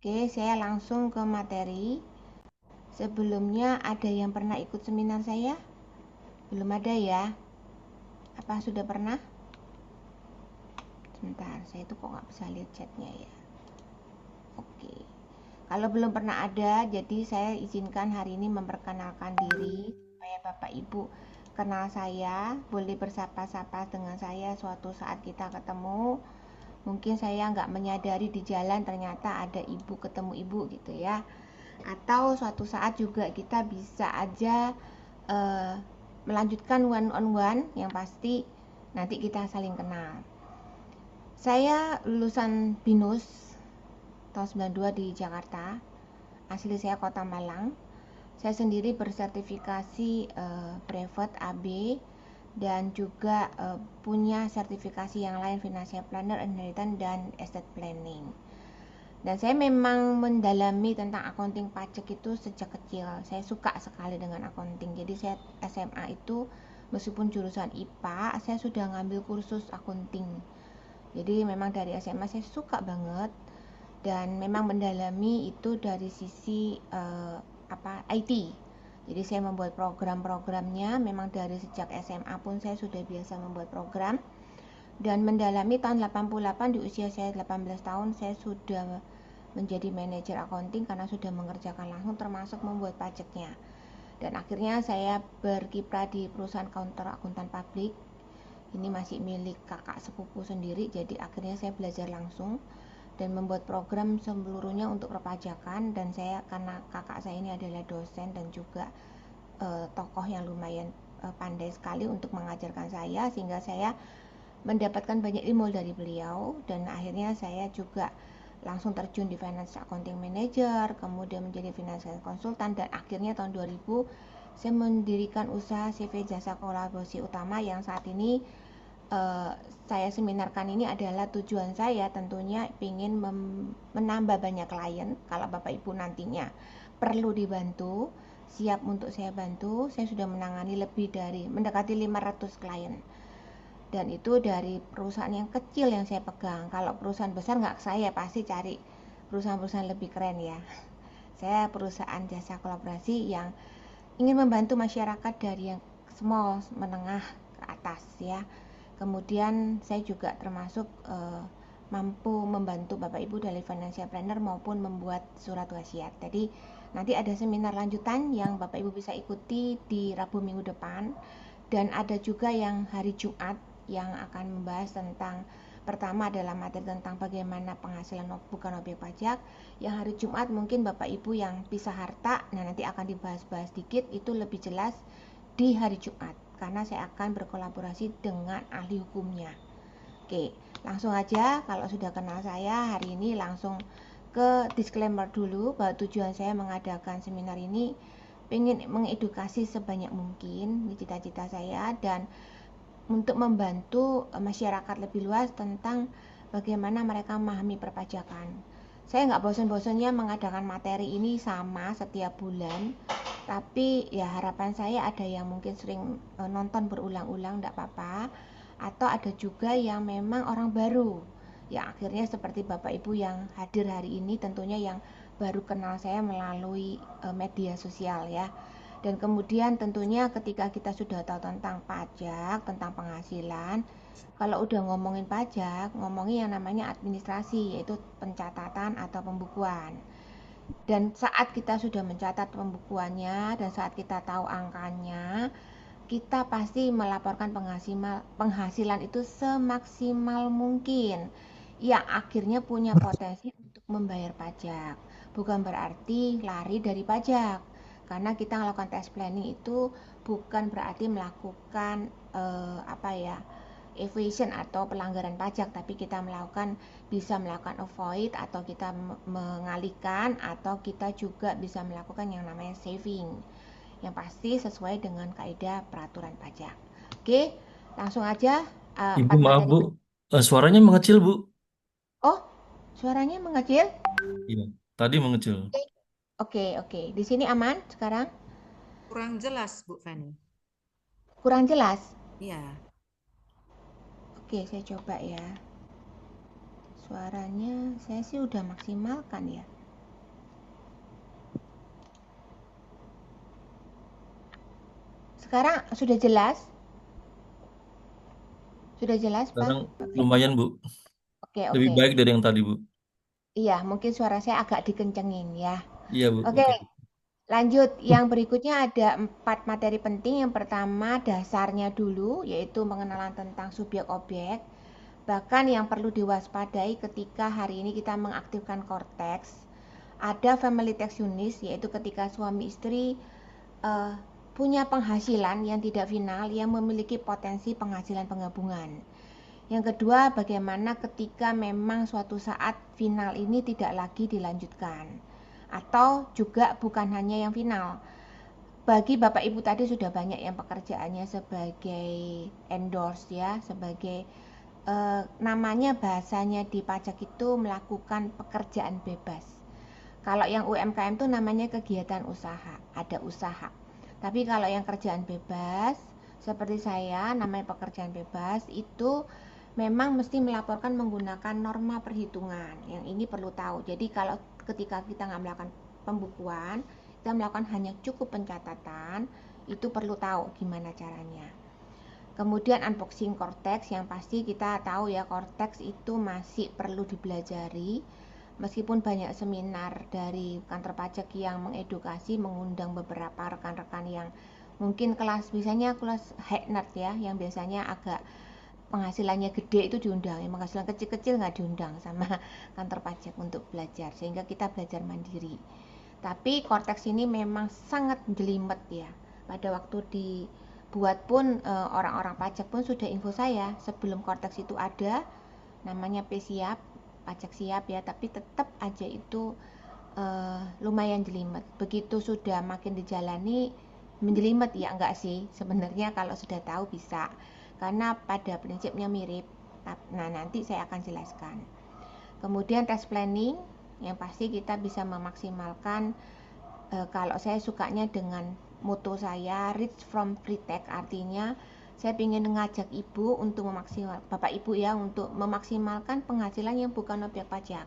Oke, saya langsung ke materi. Sebelumnya ada yang pernah ikut seminar saya? Belum ada ya? Apa sudah pernah? Sebentar, saya itu kok nggak bisa lihat chatnya ya. Oke. Kalau belum pernah ada, jadi saya izinkan hari ini memperkenalkan diri supaya Bapak Ibu kenal saya, boleh bersapa-sapa dengan saya suatu saat kita ketemu. Mungkin saya nggak menyadari di jalan ternyata ada ibu ketemu ibu gitu ya. Atau suatu saat juga kita bisa aja eh, melanjutkan one on one yang pasti nanti kita saling kenal. Saya lulusan BINUS tahun 92 di Jakarta. Asli saya Kota Malang. Saya sendiri bersertifikasi private AB dan juga punya sertifikasi yang lain financial planner, inheritance dan estate planning. Dan saya memang mendalami tentang accounting pajak itu sejak kecil. Saya suka sekali dengan accounting. Jadi saya SMA itu meskipun jurusan IPA, saya sudah ngambil kursus accounting. Jadi memang dari SMA saya suka banget dan memang mendalami itu dari sisi IT. Jadi saya membuat program-programnya memang dari sejak SMA pun saya sudah biasa membuat program dan mendalami tahun 88 di usia saya 18 tahun saya sudah menjadi manajer accounting karena sudah mengerjakan langsung termasuk membuat pajaknya. Dan akhirnya saya berkiprah di perusahaan counter akuntan publik. Ini masih milik kakak sepupu sendiri, jadi akhirnya saya belajar langsung dan membuat program seluruhnya untuk perpajakan. Dan saya karena kakak saya ini adalah dosen dan juga tokoh yang lumayan pandai sekali untuk mengajarkan saya, sehingga saya mendapatkan banyak ilmu dari beliau. Dan akhirnya saya juga langsung terjun di finance accounting manager, kemudian menjadi financial consultant, dan akhirnya tahun 2000 saya mendirikan usaha CV Jasa Kolaborasi Utama yang saat ini uh, saya seminarkan. Ini adalah tujuan saya tentunya ingin menambah banyak klien. Kalau Bapak Ibu nantinya perlu dibantu, siap untuk saya bantu. Saya sudah menangani lebih dari mendekati 500 klien. Dan itu dari perusahaan yang kecil yang saya pegang. Kalau perusahaan besar nggak, saya pasti cari perusahaan-perusahaan lebih keren ya. Saya perusahaan jasa kolaborasi yang ingin membantu masyarakat dari yang small, menengah ke atas ya. Kemudian saya juga termasuk mampu membantu Bapak Ibu dari financial planner maupun membuat surat wasiat. Jadi nanti ada seminar lanjutan yang Bapak Ibu bisa ikuti di Rabu minggu depan, dan ada juga yang hari Jumat yang akan membahas tentang, pertama adalah materi tentang bagaimana penghasilan bukan objek pajak. Yang hari Jumat mungkin Bapak Ibu yang pisah harta, nah nanti akan dibahas-bahas sedikit, itu lebih jelas di hari Jumat karena saya akan berkolaborasi dengan ahli hukumnya. Oke, langsung aja. Kalau sudah kenal saya hari ini langsung ke disclaimer dulu bahwa tujuan saya mengadakan seminar ini ingin mengedukasi sebanyak mungkin, ini cita-cita saya, dan untuk membantu masyarakat lebih luas tentang bagaimana mereka memahami perpajakan. Saya nggak bosan-bosannya mengadakan materi ini sama setiap bulan, tapi ya harapan saya ada yang mungkin sering nonton berulang-ulang, nggak apa-apa, atau ada juga yang memang orang baru, yang akhirnya seperti Bapak Ibu yang hadir hari ini tentunya yang baru kenal saya melalui media sosial ya. Dan kemudian tentunya ketika kita sudah tahu tentang pajak, tentang penghasilan, kalau udah ngomongin pajak, ngomongin yang namanya administrasi, yaitu pencatatan atau pembukuan. Dan saat kita sudah mencatat pembukuannya dan saat kita tahu angkanya, kita pasti melaporkan penghasilan itu semaksimal mungkin, yang akhirnya punya potensi untuk membayar pajak. Bukan berarti lari dari pajak, karena kita melakukan tax planning itu bukan berarti melakukan apa ya, evasion atau pelanggaran pajak, tapi kita bisa melakukan avoid atau kita mengalihkan, atau kita juga bisa melakukan yang namanya saving, yang pasti sesuai dengan kaidah peraturan pajak. Oke, langsung aja Ibu empat maaf materi. Bu, suaranya mengecil Bu. Oh, suaranya mengecil. Iya, tadi mengecil. Oke, oke. Di sini aman sekarang? Kurang jelas, Bu Feni. Kurang jelas? Iya. Oke, saya coba ya. Suaranya saya sih udah maksimalkan ya. sekarang sudah jelas? Sudah jelas, Pak? Sekarang Oke. lumayan, Bu. Oke, Lebih oke. baik dari yang tadi, Bu. Iya, mungkin suara saya agak dikencengin ya. Iya, Bu. Oke, Oke. lanjut. Yang berikutnya ada 4 materi penting. Yang pertama dasarnya dulu, yaitu pengenalan tentang subjek objek. Bahkan yang perlu diwaspadai ketika hari ini kita mengaktifkan korteks, ada family tax unit, yaitu ketika suami istri eh, punya penghasilan yang tidak final yang memiliki potensi penghasilan penggabungan. Yang kedua, bagaimana ketika memang suatu saat final ini tidak lagi dilanjutkan, atau juga bukan hanya yang final. Bagi Bapak Ibu tadi sudah banyak yang pekerjaannya sebagai endorse ya, sebagai namanya bahasanya di pajak itu melakukan pekerjaan bebas. Kalau yang UMKM itu namanya kegiatan usaha, ada usaha. Tapi kalau yang kerjaan bebas, seperti saya, namanya pekerjaan bebas, itu memang mesti melaporkan menggunakan norma perhitungan. Yang ini perlu tahu. Jadi kalau ketika kita nggak melakukan pembukuan, kita melakukan hanya cukup pencatatan, itu perlu tahu gimana caranya. Kemudian unboxing Cortex, yang pasti kita tahu ya, Cortex itu masih perlu dipelajari. Meskipun banyak seminar dari kantor pajak yang mengedukasi, mengundang beberapa rekan-rekan yang mungkin kelas, biasanya kelas high nerd ya, yang biasanya agak penghasilannya gede itu diundang, yang penghasilan kecil-kecil nggak diundang sama kantor pajak untuk belajar, sehingga kita belajar mandiri. Tapi Cortex ini memang sangat jelimet ya. Pada waktu dibuat pun orang-orang pajak pun sudah info saya sebelum Cortex itu ada, namanya P siap, pajak siap ya, tapi tetap aja itu lumayan jelimet. Begitu sudah makin dijalani menjelimet ya enggak sih? Sebenarnya kalau sudah tahu bisa. Karena pada prinsipnya mirip. Nah, nanti saya akan jelaskan. Kemudian tax planning, yang pasti kita bisa memaksimalkan, kalau saya sukanya dengan moto saya rich from pre-tax, artinya saya ingin mengajak ibu untuk bapak ibu ya, untuk memaksimalkan penghasilan yang bukan objek pajak.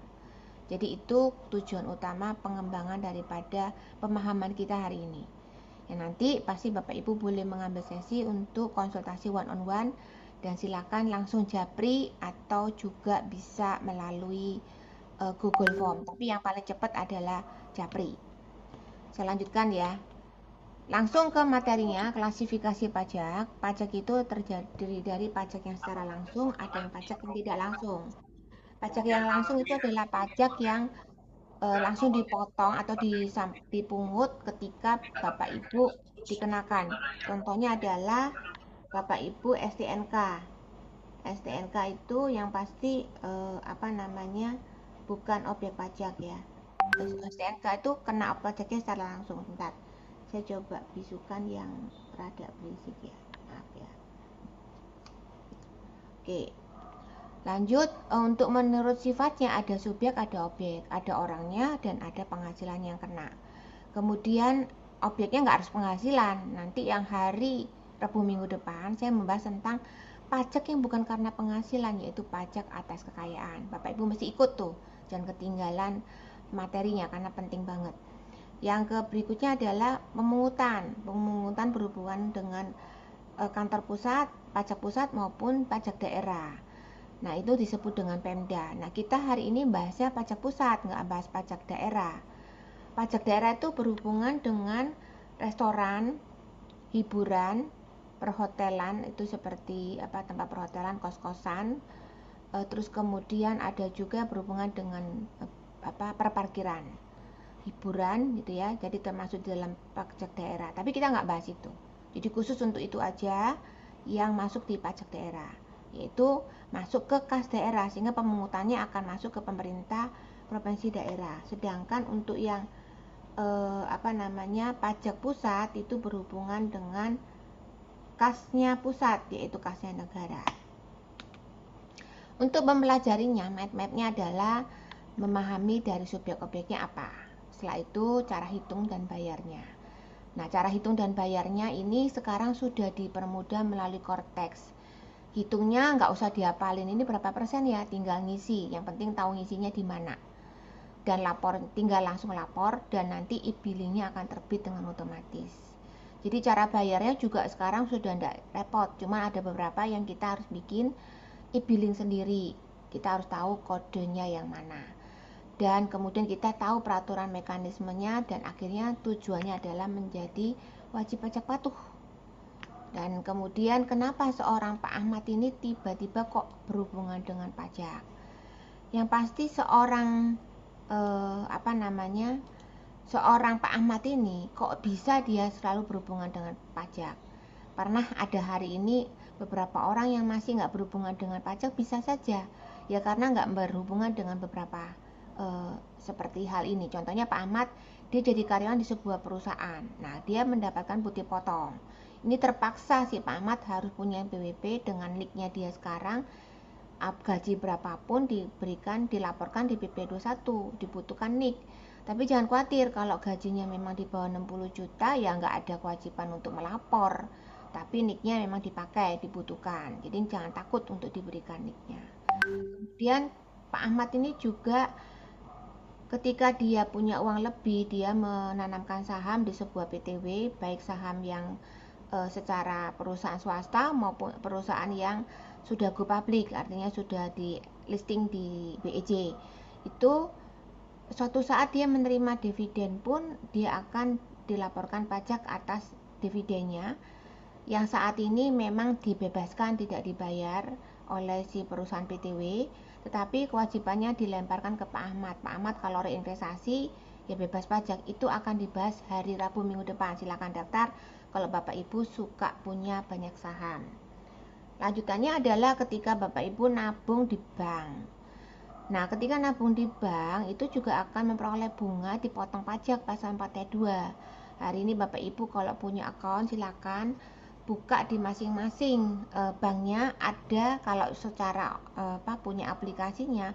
Jadi itu tujuan utama pengembangan daripada pemahaman kita hari ini. Ya, nanti pasti bapak ibu boleh mengambil sesi untuk konsultasi one on one, dan silakan langsung japri atau juga bisa melalui Google Form. Tapi yang paling cepat adalah japri. Saya lanjutkan ya. Langsung ke materinya, klasifikasi pajak. Pajak itu terdiri dari pajak yang secara langsung, ada yang pajak yang tidak langsung. Pajak yang langsung itu adalah pajak yang langsung dipotong atau dipungut ketika Bapak Ibu dikenakan. Contohnya adalah Bapak Ibu STNK. STNK itu yang pasti apa namanya, bukan objek pajak ya. STNK itu kena pajaknya secara langsung. Bentar, saya coba bisukan yang rada berisik ya, maaf ya. Oke, lanjut. Untuk menurut sifatnya ada subjek, ada objek, ada orangnya, dan ada penghasilan yang kena. Kemudian objeknya nggak harus penghasilan. Nanti yang hari Rabu minggu depan saya membahas tentang pajak yang bukan karena penghasilan, yaitu pajak atas kekayaan. Bapak Ibu mesti ikut tuh, jangan ketinggalan materinya karena penting banget. Yang ke berikutnya adalah pemungutan. Pemungutan berhubungan dengan kantor pusat, pajak pusat maupun pajak daerah. Nah, itu disebut dengan Pemda. Nah, kita hari ini bahasnya pajak pusat, nggak bahas pajak daerah. Pajak daerah itu berhubungan dengan restoran, hiburan, perhotelan, itu seperti apa, tempat perhotelan, kos-kosan. Terus kemudian ada juga berhubungan dengan apa, perparkiran, hiburan gitu ya. Jadi termasuk di dalam pajak daerah. Tapi kita nggak bahas itu. Jadi khusus untuk itu aja yang masuk di pajak daerah, yaitu masuk ke kas daerah, sehingga pemungutannya akan masuk ke pemerintah provinsi daerah. Sedangkan untuk yang apa namanya, pajak pusat itu berhubungan dengan kasnya pusat, yaitu kasnya negara. Untuk mempelajarinya, map-mapnya adalah memahami dari subjek objeknya apa. Setelah itu cara hitung dan bayarnya. Nah, cara hitung dan bayarnya ini sekarang sudah dipermudah melalui Cortex. Hitungnya nggak usah dihafalin ini berapa persen ya, tinggal ngisi. Yang penting tahu ngisinya di mana. Dan lapor, tinggal langsung lapor, dan nanti e-billingnya akan terbit dengan otomatis. Jadi cara bayarnya juga sekarang sudah tidak repot, cuma ada beberapa yang kita harus bikin e-billing sendiri. Kita harus tahu kodenya yang mana. Dan kemudian kita tahu peraturan mekanismenya dan akhirnya tujuannya adalah menjadi wajib pajak patuh. Dan kemudian kenapa seorang Pak Ahmad ini tiba-tiba kok berhubungan dengan pajak? Yang pasti seorang seorang Pak Ahmad ini kok bisa dia selalu berhubungan dengan pajak. Pernah ada hari ini beberapa orang yang masih nggak berhubungan dengan pajak, bisa saja ya karena nggak berhubungan dengan beberapa seperti hal ini. Contohnya Pak Ahmad, dia jadi karyawan di sebuah perusahaan. Nah, dia mendapatkan putih potong. Ini terpaksa si Pak Ahmad harus punya PWP dengan nicknya dia sekarang. Gaji berapapun dilaporkan di PP21, dibutuhkan nick. Tapi jangan khawatir, kalau gajinya memang di bawah 60 juta ya nggak ada kewajiban untuk melapor. Tapi nicknya memang dibutuhkan. Jadi jangan takut untuk diberikan nicknya. Kemudian Pak Ahmad ini juga ketika dia punya uang lebih, dia menanamkan saham di sebuah PTW, baik saham yang secara perusahaan swasta maupun perusahaan yang sudah go public, artinya sudah di listing di BEJ. Itu suatu saat dia menerima dividen pun dia akan dilaporkan pajak atas dividennya, yang saat ini memang dibebaskan, tidak dibayar oleh si perusahaan PTW, tetapi kewajibannya dilemparkan ke Pak Ahmad. Pak Ahmad kalau reinvestasi ya bebas pajak. Itu akan dibahas hari Rabu minggu depan. Silakan daftar kalau Bapak Ibu suka punya banyak saham. Lanjutannya adalah ketika Bapak Ibu nabung di bank. Nah, ketika nabung di bank itu juga akan memperoleh bunga dipotong pajak pasal 4T2. Hari ini Bapak Ibu kalau punya akun silakan buka di masing-masing banknya. Ada kalau secara punya aplikasinya,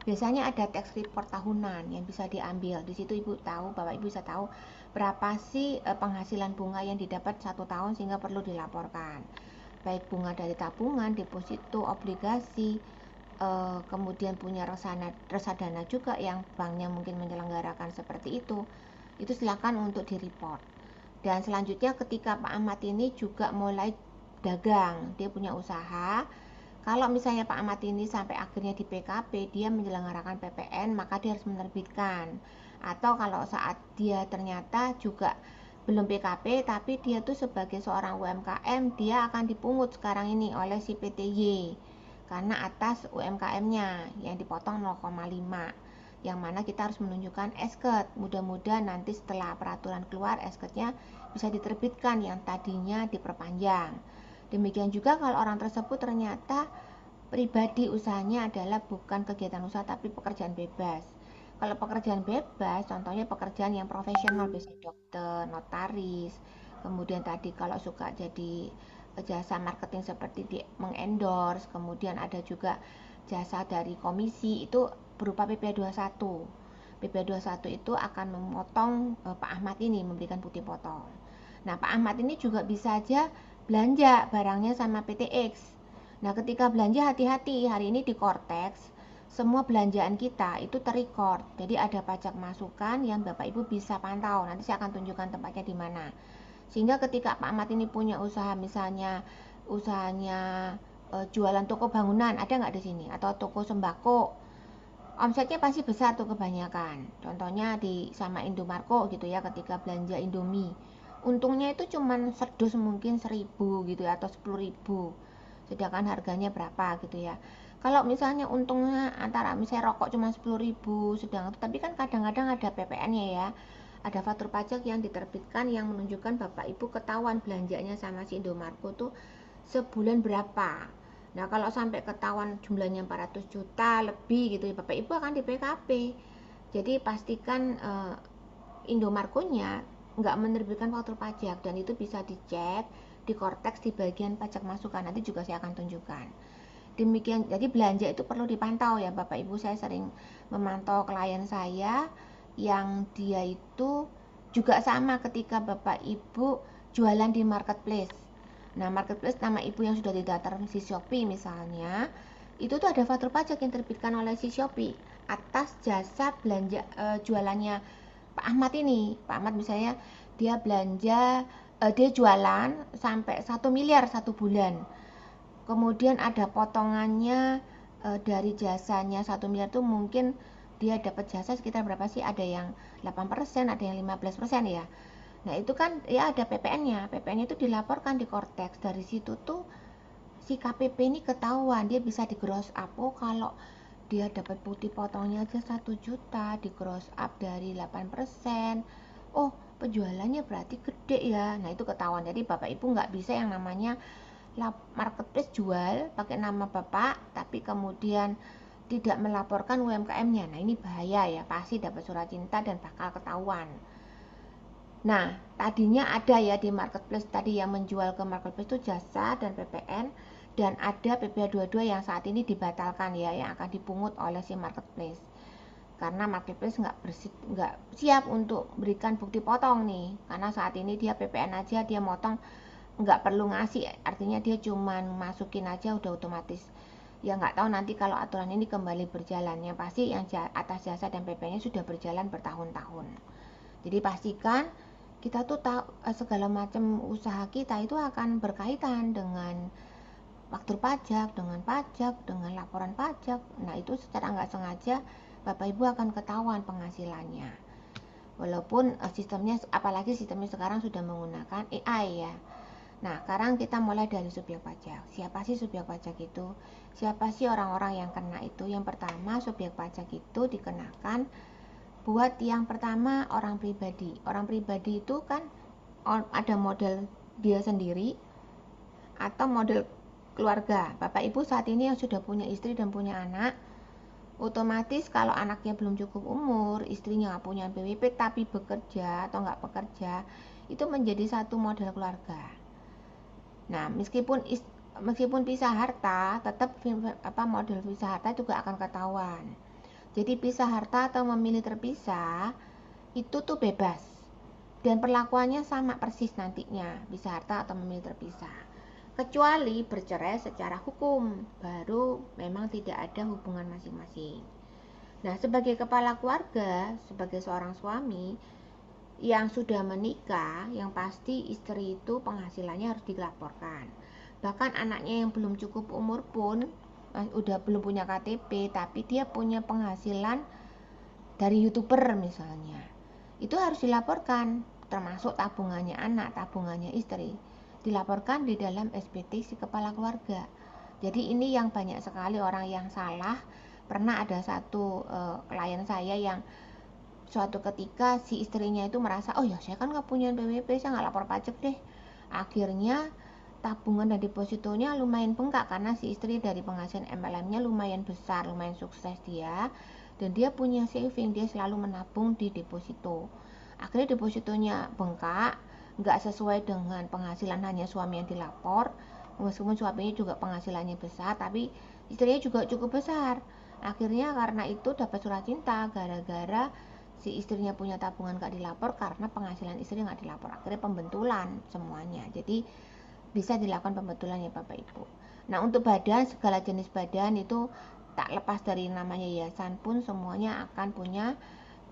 biasanya ada tax report tahunan yang bisa diambil. Di situ Ibu tahu, Bapak Ibu bisa tahu berapa sih penghasilan bunga yang didapat 1 tahun sehingga perlu dilaporkan. Baik bunga dari tabungan, deposito, obligasi, kemudian punya reksadana juga yang banknya mungkin menyelenggarakan seperti itu silakan untuk di-report. Dan selanjutnya ketika Pak Ahmad ini juga mulai dagang, dia punya usaha. Kalau misalnya Pak Ahmad ini sampai akhirnya di PKP, dia menyelenggarakan PPN, maka dia harus menerbitkan. Atau kalau saat dia ternyata juga belum PKP, tapi dia tuh sebagai seorang UMKM, dia akan dipungut sekarang ini oleh si PTY. Karena atas UMKM-nya yang dipotong 0,5. Yang mana kita harus menunjukkan esket. Mudah-mudahan nanti setelah peraturan keluar, esketnya bisa diterbitkan yang tadinya diperpanjang. Demikian juga kalau orang tersebut ternyata pribadi usahanya adalah bukan kegiatan usaha tapi pekerjaan bebas. Kalau pekerjaan bebas, contohnya pekerjaan yang profesional, biasanya dokter, notaris, kemudian tadi kalau suka jadi jasa marketing seperti di mengendorse, kemudian ada juga jasa dari komisi, itu berupa PP21. PP21 itu akan memotong Pak Ahmad ini, memberikan putih potong. Nah, Pak Ahmad ini juga bisa aja belanja barangnya sama PTX. Nah, ketika belanja hati-hati, hari ini di Cortex, semua belanjaan kita itu terrecord. Jadi ada pajak masukan yang Bapak Ibu bisa pantau. Nanti saya akan tunjukkan tempatnya di mana. Sehingga ketika Pak Ahmad ini punya usaha, misalnya usahanya jualan toko bangunan, ada nggak di sini? Atau toko sembako, omsetnya pasti besar tuh kebanyakan. Contohnya di sama Indomarko gitu ya, ketika belanja Indomie, untungnya itu cuman sedus mungkin 1.000 gitu ya, atau 10.000, sedangkan harganya berapa gitu ya. Kalau misalnya untungnya antara misalnya rokok cuma 10.000, sedang tapi kan kadang-kadang ada PPN-nya ya, ada faktur pajak yang diterbitkan yang menunjukkan Bapak Ibu ketahuan belanjanya sama si Indomarko tuh sebulan berapa. Nah, kalau sampai ketahuan jumlahnya 400 juta lebih gitu ya, Bapak Ibu akan di PKP. Jadi pastikan Indomarko-nya nggak menerbitkan faktur pajak, dan itu bisa dicek di Cortex di bagian pajak masukan. Nanti juga saya akan tunjukkan. Demikian, jadi belanja itu perlu dipantau ya Bapak Ibu. Saya sering memantau klien saya yang dia itu juga sama ketika Bapak Ibu jualan di marketplace. Nah, marketplace nama ibu yang sudah didaftar si Shopee misalnya, itu tuh ada faktur pajak yang terbitkan oleh si Shopee atas jasa belanja jualannya Pak Ahmad ini. Pak Ahmad misalnya dia belanja dia jualan sampai 1 miliar 1 bulan. Kemudian ada potongannya dari jasanya 1 miliar itu mungkin dia dapat jasa sekitar berapa sih? Ada yang 8%, ada yang 15% ya. Nah, itu kan ya ada PPN-nya. PPN itu dilaporkan di Kortex. Dari situ tuh si KPP ini ketahuan, dia bisa di gross up. Oh, kalau dia dapat putih potongnya aja 1 juta, di gross up dari 8%. Oh, penjualannya berarti gede ya. Nah, itu ketahuan. Jadi Bapak Ibu nggak bisa yang namanya marketplace jual pakai nama Bapak, tapi kemudian tidak melaporkan UMKM-nya. Nah, ini bahaya ya. Pasti dapat surat cinta dan bakal ketahuan. Nah, tadinya ada ya di marketplace tadi yang menjual ke marketplace itu jasa dan PPN, dan ada PPh 22 yang saat ini dibatalkan ya, yang akan dipungut oleh si marketplace. Karena marketplace nggak siap untuk berikan bukti potong nih, karena saat ini dia PPN aja dia motong, nggak perlu ngasih, artinya dia cuman masukin aja udah otomatis. Ya nggak tahu nanti kalau aturan ini kembali berjalan, yang pasti yang atas jasa dan PPN-nya sudah berjalan bertahun-tahun. Jadi pastikan kita tuh tahu segala macam usaha kita itu akan berkaitan dengan faktur pajak, dengan laporan pajak. Nah, itu secara nggak sengaja Bapak Ibu akan ketahuan penghasilannya. Walaupun sistemnya, apalagi sistemnya sekarang sudah menggunakan AI ya. Nah, sekarang kita mulai dari subjek pajak. Siapa sih subjek pajak itu? Siapa sih orang-orang yang kena itu? Yang pertama, subjek pajak itu dikenakan buat yang pertama orang pribadi. Orang pribadi itu kan ada model dia sendiri atau model keluarga. Bapak Ibu saat ini yang sudah punya istri dan punya anak, otomatis kalau anaknya belum cukup umur, istrinya nggak punya BWP tapi bekerja atau nggak bekerja, itu menjadi satu model keluarga. Nah, meskipun pisah harta, tetap model pisah harta juga akan ketahuan. Jadi pisah harta atau memilih terpisah itu tuh bebas, dan perlakuannya sama persis nantinya, pisah harta atau memilih terpisah. Kecuali bercerai secara hukum, baru memang tidak ada hubungan masing-masing. Nah, sebagai kepala keluarga, sebagai seorang suami yang sudah menikah, yang pasti istri itu penghasilannya harus dilaporkan. Bahkan anaknya yang belum cukup umur pun udah belum punya KTP tapi dia punya penghasilan dari YouTuber misalnya, itu harus dilaporkan, termasuk tabungannya anak, tabungannya istri, dilaporkan di dalam SPT si kepala keluarga. Jadi ini yang banyak sekali orang yang salah. Pernah ada satu klien saya yang suatu ketika si istrinya itu merasa, oh ya saya kan nggak punya BWP, saya nggak lapor pajak deh. Akhirnya tabungan dan depositonya lumayan bengkak karena si istri dari penghasilan MLM-nya lumayan besar, lumayan sukses dia, dan dia punya saving, dia selalu menabung di deposito. Akhirnya depositonya bengkak, nggak sesuai dengan penghasilan hanya suami yang dilapor, meskipun suaminya juga penghasilannya besar, tapi istrinya juga cukup besar. Akhirnya karena itu dapat surat cinta gara-gara si istrinya punya tabungan nggak dilapor karena penghasilan istri nggak dilapor. Akhirnya pembetulan semuanya. Jadi bisa dilakukan pembetulan ya Bapak Ibu. Nah, untuk badan, segala jenis badan itu tak lepas dari namanya yayasan pun semuanya akan punya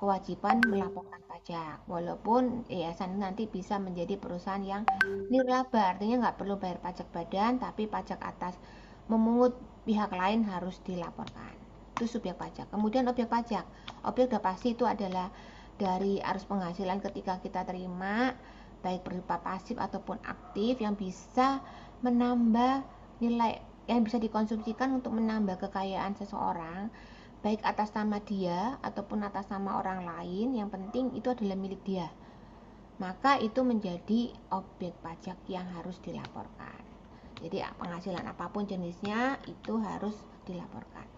kewajiban melaporkan pajak. Walaupun yayasan nanti bisa menjadi perusahaan yang nirlaba, artinya nggak perlu bayar pajak badan, tapi pajak atas memungut pihak lain harus dilaporkan. Itu subjek pajak. Kemudian objek pajak. Objek udah pasti itu adalah dari arus penghasilan ketika kita terima, baik berupa pasif ataupun aktif, yang bisa menambah nilai, yang bisa dikonsumsikan untuk menambah kekayaan seseorang, baik atas nama dia ataupun atas nama orang lain, yang penting itu adalah milik dia. Maka itu menjadi objek pajak yang harus dilaporkan. Jadi penghasilan apapun jenisnya itu harus dilaporkan.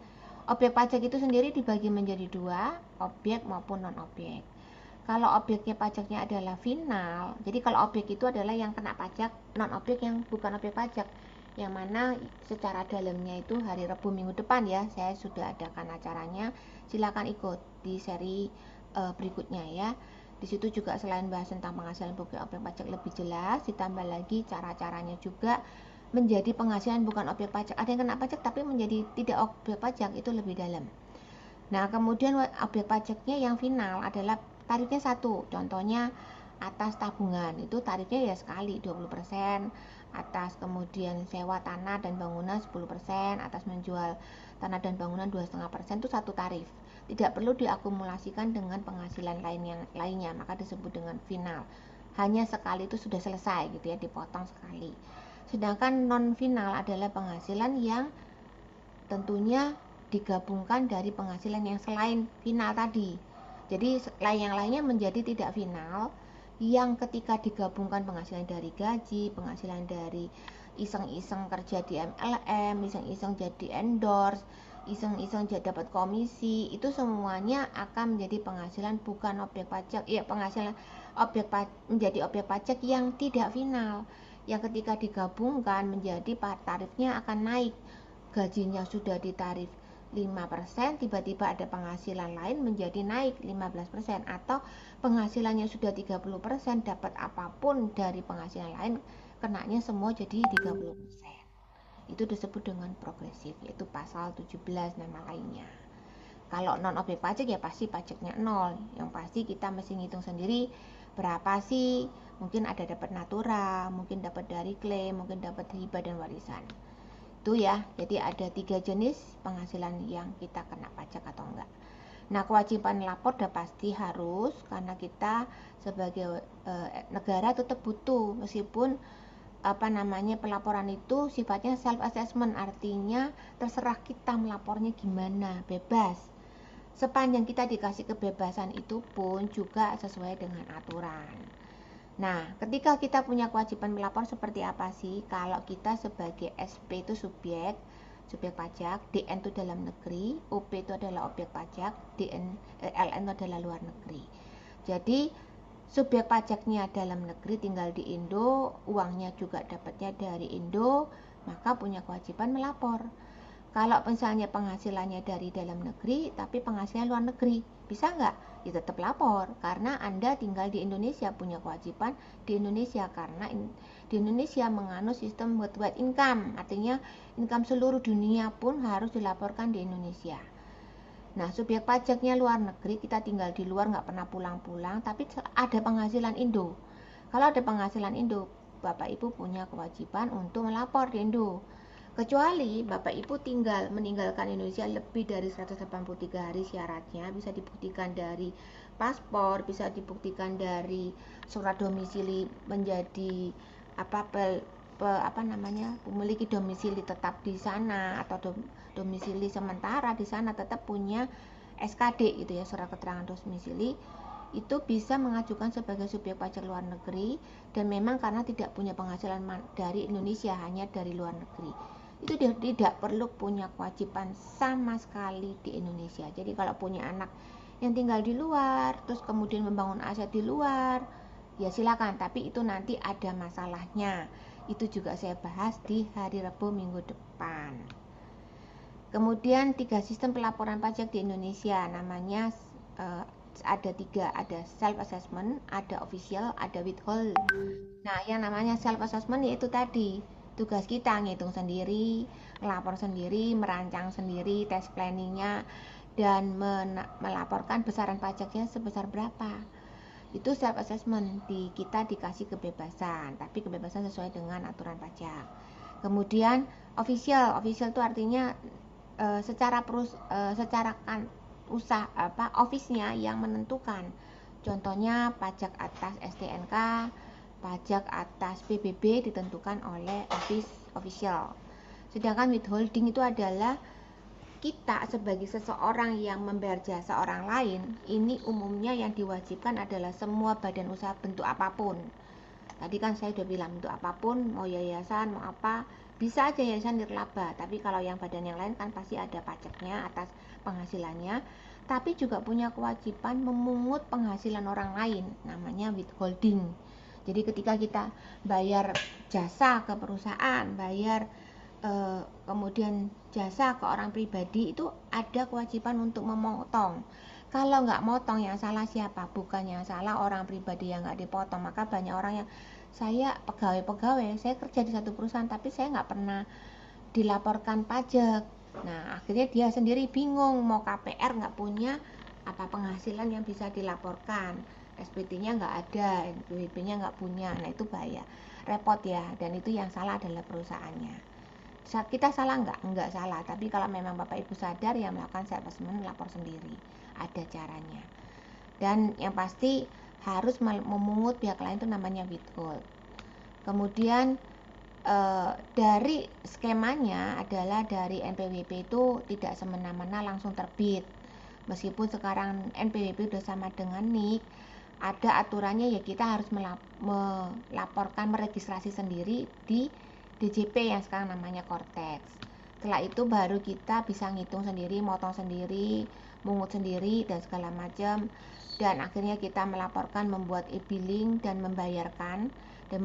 Objek pajak itu sendiri dibagi menjadi dua, objek maupun non-objek. Kalau objeknya pajaknya adalah final, jadi kalau objek itu adalah yang kena pajak, non-objek yang bukan objek pajak, yang mana secara dalamnya itu hari Rabu minggu depan ya, saya sudah adakan acaranya, silakan ikut di seri berikutnya ya. Di situ juga selain bahas tentang penghasilan bukan objek pajak lebih jelas, ditambah lagi cara-caranya juga menjadi penghasilan bukan objek pajak. Ada yang kena pajak tapi menjadi tidak objek pajak, itu lebih dalam. Nah, kemudian objek pajaknya yang final adalah tarifnya satu. Contohnya atas tabungan itu tarifnya ya sekali 20%, atas kemudian sewa tanah dan bangunan 10%, atas menjual tanah dan bangunan 2,5% itu satu tarif. Tidak perlu diakumulasikan dengan penghasilan lainnya, maka disebut dengan final. Hanya sekali itu sudah selesai gitu ya, dipotong sekali. Sedangkan non final adalah penghasilan yang tentunya digabungkan dari penghasilan yang selain final tadi. Jadi yang lainnya menjadi tidak final, yang ketika digabungkan penghasilan dari gaji, penghasilan dari iseng-iseng kerja di MLM, iseng-iseng jadi endorse, iseng-iseng jadi dapat komisi, itu semuanya akan menjadi penghasilan bukan objek pajak, ya penghasilan menjadi objek pajak yang tidak final, yang ketika digabungkan menjadi tarifnya akan naik. Gajinya sudah di tarif 5%, tiba-tiba ada penghasilan lain menjadi naik 15%, atau penghasilannya sudah 30%, dapat apapun dari penghasilan lain kenanya semua jadi 30%. Itu disebut dengan progresif, yaitu pasal 17 nama lainnya. Kalau non objek pajak ya pasti pajaknya 0, yang pasti kita mesti ngitung sendiri berapa sih, mungkin ada dapat natura, mungkin dapat dari klaim, mungkin dapat hibah dan warisan. Itu ya, jadi ada 3 jenis penghasilan yang kita kena pajak atau enggak. Nah, kewajiban lapor udah pasti harus, karena kita sebagai negara tetap butuh, meskipun pelaporan itu sifatnya self assessment, artinya terserah kita melapornya gimana, bebas. Sepanjang kita dikasih kebebasan itu pun juga sesuai dengan aturan. Nah, ketika kita punya kewajiban melapor seperti apa sih? Kalau kita sebagai SP itu subjek pajak, DN itu dalam negeri, OP itu adalah objek pajak, LN itu adalah luar negeri. Jadi subjek pajaknya dalam negeri, tinggal di Indo, uangnya juga dapatnya dari Indo, maka punya kewajiban melapor. Kalau misalnya penghasilannya dari dalam negeri tapi penghasilan luar negeri, bisa nggak? Ya tetap lapor, karena Anda tinggal di Indonesia, punya kewajiban di Indonesia, karena di Indonesia menganut sistem worldwide income, artinya income seluruh dunia pun harus dilaporkan di Indonesia. Nah, subjek pajaknya luar negeri, kita tinggal di luar, nggak pernah pulang-pulang, tapi ada penghasilan Indo. Kalau ada penghasilan Indo, Bapak Ibu punya kewajiban untuk melapor di Indo. Kecuali Bapak Ibu meninggalkan Indonesia lebih dari 183 hari, syaratnya bisa dibuktikan dari paspor, bisa dibuktikan dari surat domisili menjadi memiliki domisili tetap di sana, atau domisili sementara di sana, tetap punya SKD itu ya, surat keterangan domisili, itu bisa mengajukan sebagai subjek pajak luar negeri, dan memang karena tidak punya penghasilan dari Indonesia, hanya dari luar negeri, itu tidak perlu punya kewajiban sama sekali di Indonesia. Jadi kalau punya anak yang tinggal di luar, terus kemudian membangun aset di luar, ya silakan, tapi itu nanti ada masalahnya. Itu juga saya bahas di hari Rabu minggu depan. Kemudian 3 sistem pelaporan pajak di Indonesia, namanya ada 3, ada self assessment, ada official, ada withhold. Nah, yang namanya self assessment yaitu tadi, tugas kita ngitung sendiri, melapor sendiri, merancang sendiri tax planningnya, dan melaporkan besaran pajaknya sebesar berapa. Itu self assessment, kita dikasih kebebasan, tapi kebebasan sesuai dengan aturan pajak. Kemudian official itu artinya secara office-nya yang menentukan. Contohnya pajak atas STNK, pajak atas PBB ditentukan oleh official. Sedangkan withholding itu adalah kita sebagai seseorang yang membayar jasa orang lain, ini umumnya yang diwajibkan adalah semua badan usaha bentuk apapun. Tadi kan saya udah bilang bentuk apapun, mau yayasan, mau apa, bisa aja yayasan nirlaba, tapi kalau yang badan yang lain kan pasti ada pajaknya atas penghasilannya, tapi juga punya kewajiban memungut penghasilan orang lain, namanya withholding. Jadi ketika kita bayar jasa ke perusahaan, bayar kemudian jasa ke orang pribadi, itu ada kewajiban untuk memotong. Kalau nggak motong, yang salah siapa? Bukan yang salah orang pribadi yang nggak dipotong. Maka banyak orang yang, saya pegawai, saya kerja di satu perusahaan tapi saya nggak pernah dilaporkan pajak. Nah, akhirnya dia sendiri bingung, mau KPR nggak punya penghasilan yang bisa dilaporkan. SPT-nya nggak ada, NPWP-nya nggak punya. Nah itu bahaya, repot ya. Dan itu yang salah adalah perusahaannya. Kita salah nggak? Nggak salah. Tapi kalau memang Bapak Ibu sadar ya melakukan self assessment, lapor sendiri. Ada caranya. Dan yang pasti harus memungut pihak lain itu namanya withhold. Kemudian dari skemanya adalah dari NPWP itu tidak semena-mena langsung terbit. Meskipun sekarang NPWP sudah sama dengan NIK, ada aturannya ya kita harus melaporkan meregistrasi sendiri di DJP yang sekarang namanya Cortex. Setelah itu baru kita bisa ngitung sendiri, motong sendiri, mungut sendiri dan segala macam. Dan akhirnya kita melaporkan, membuat e-billing dan membayarkan dan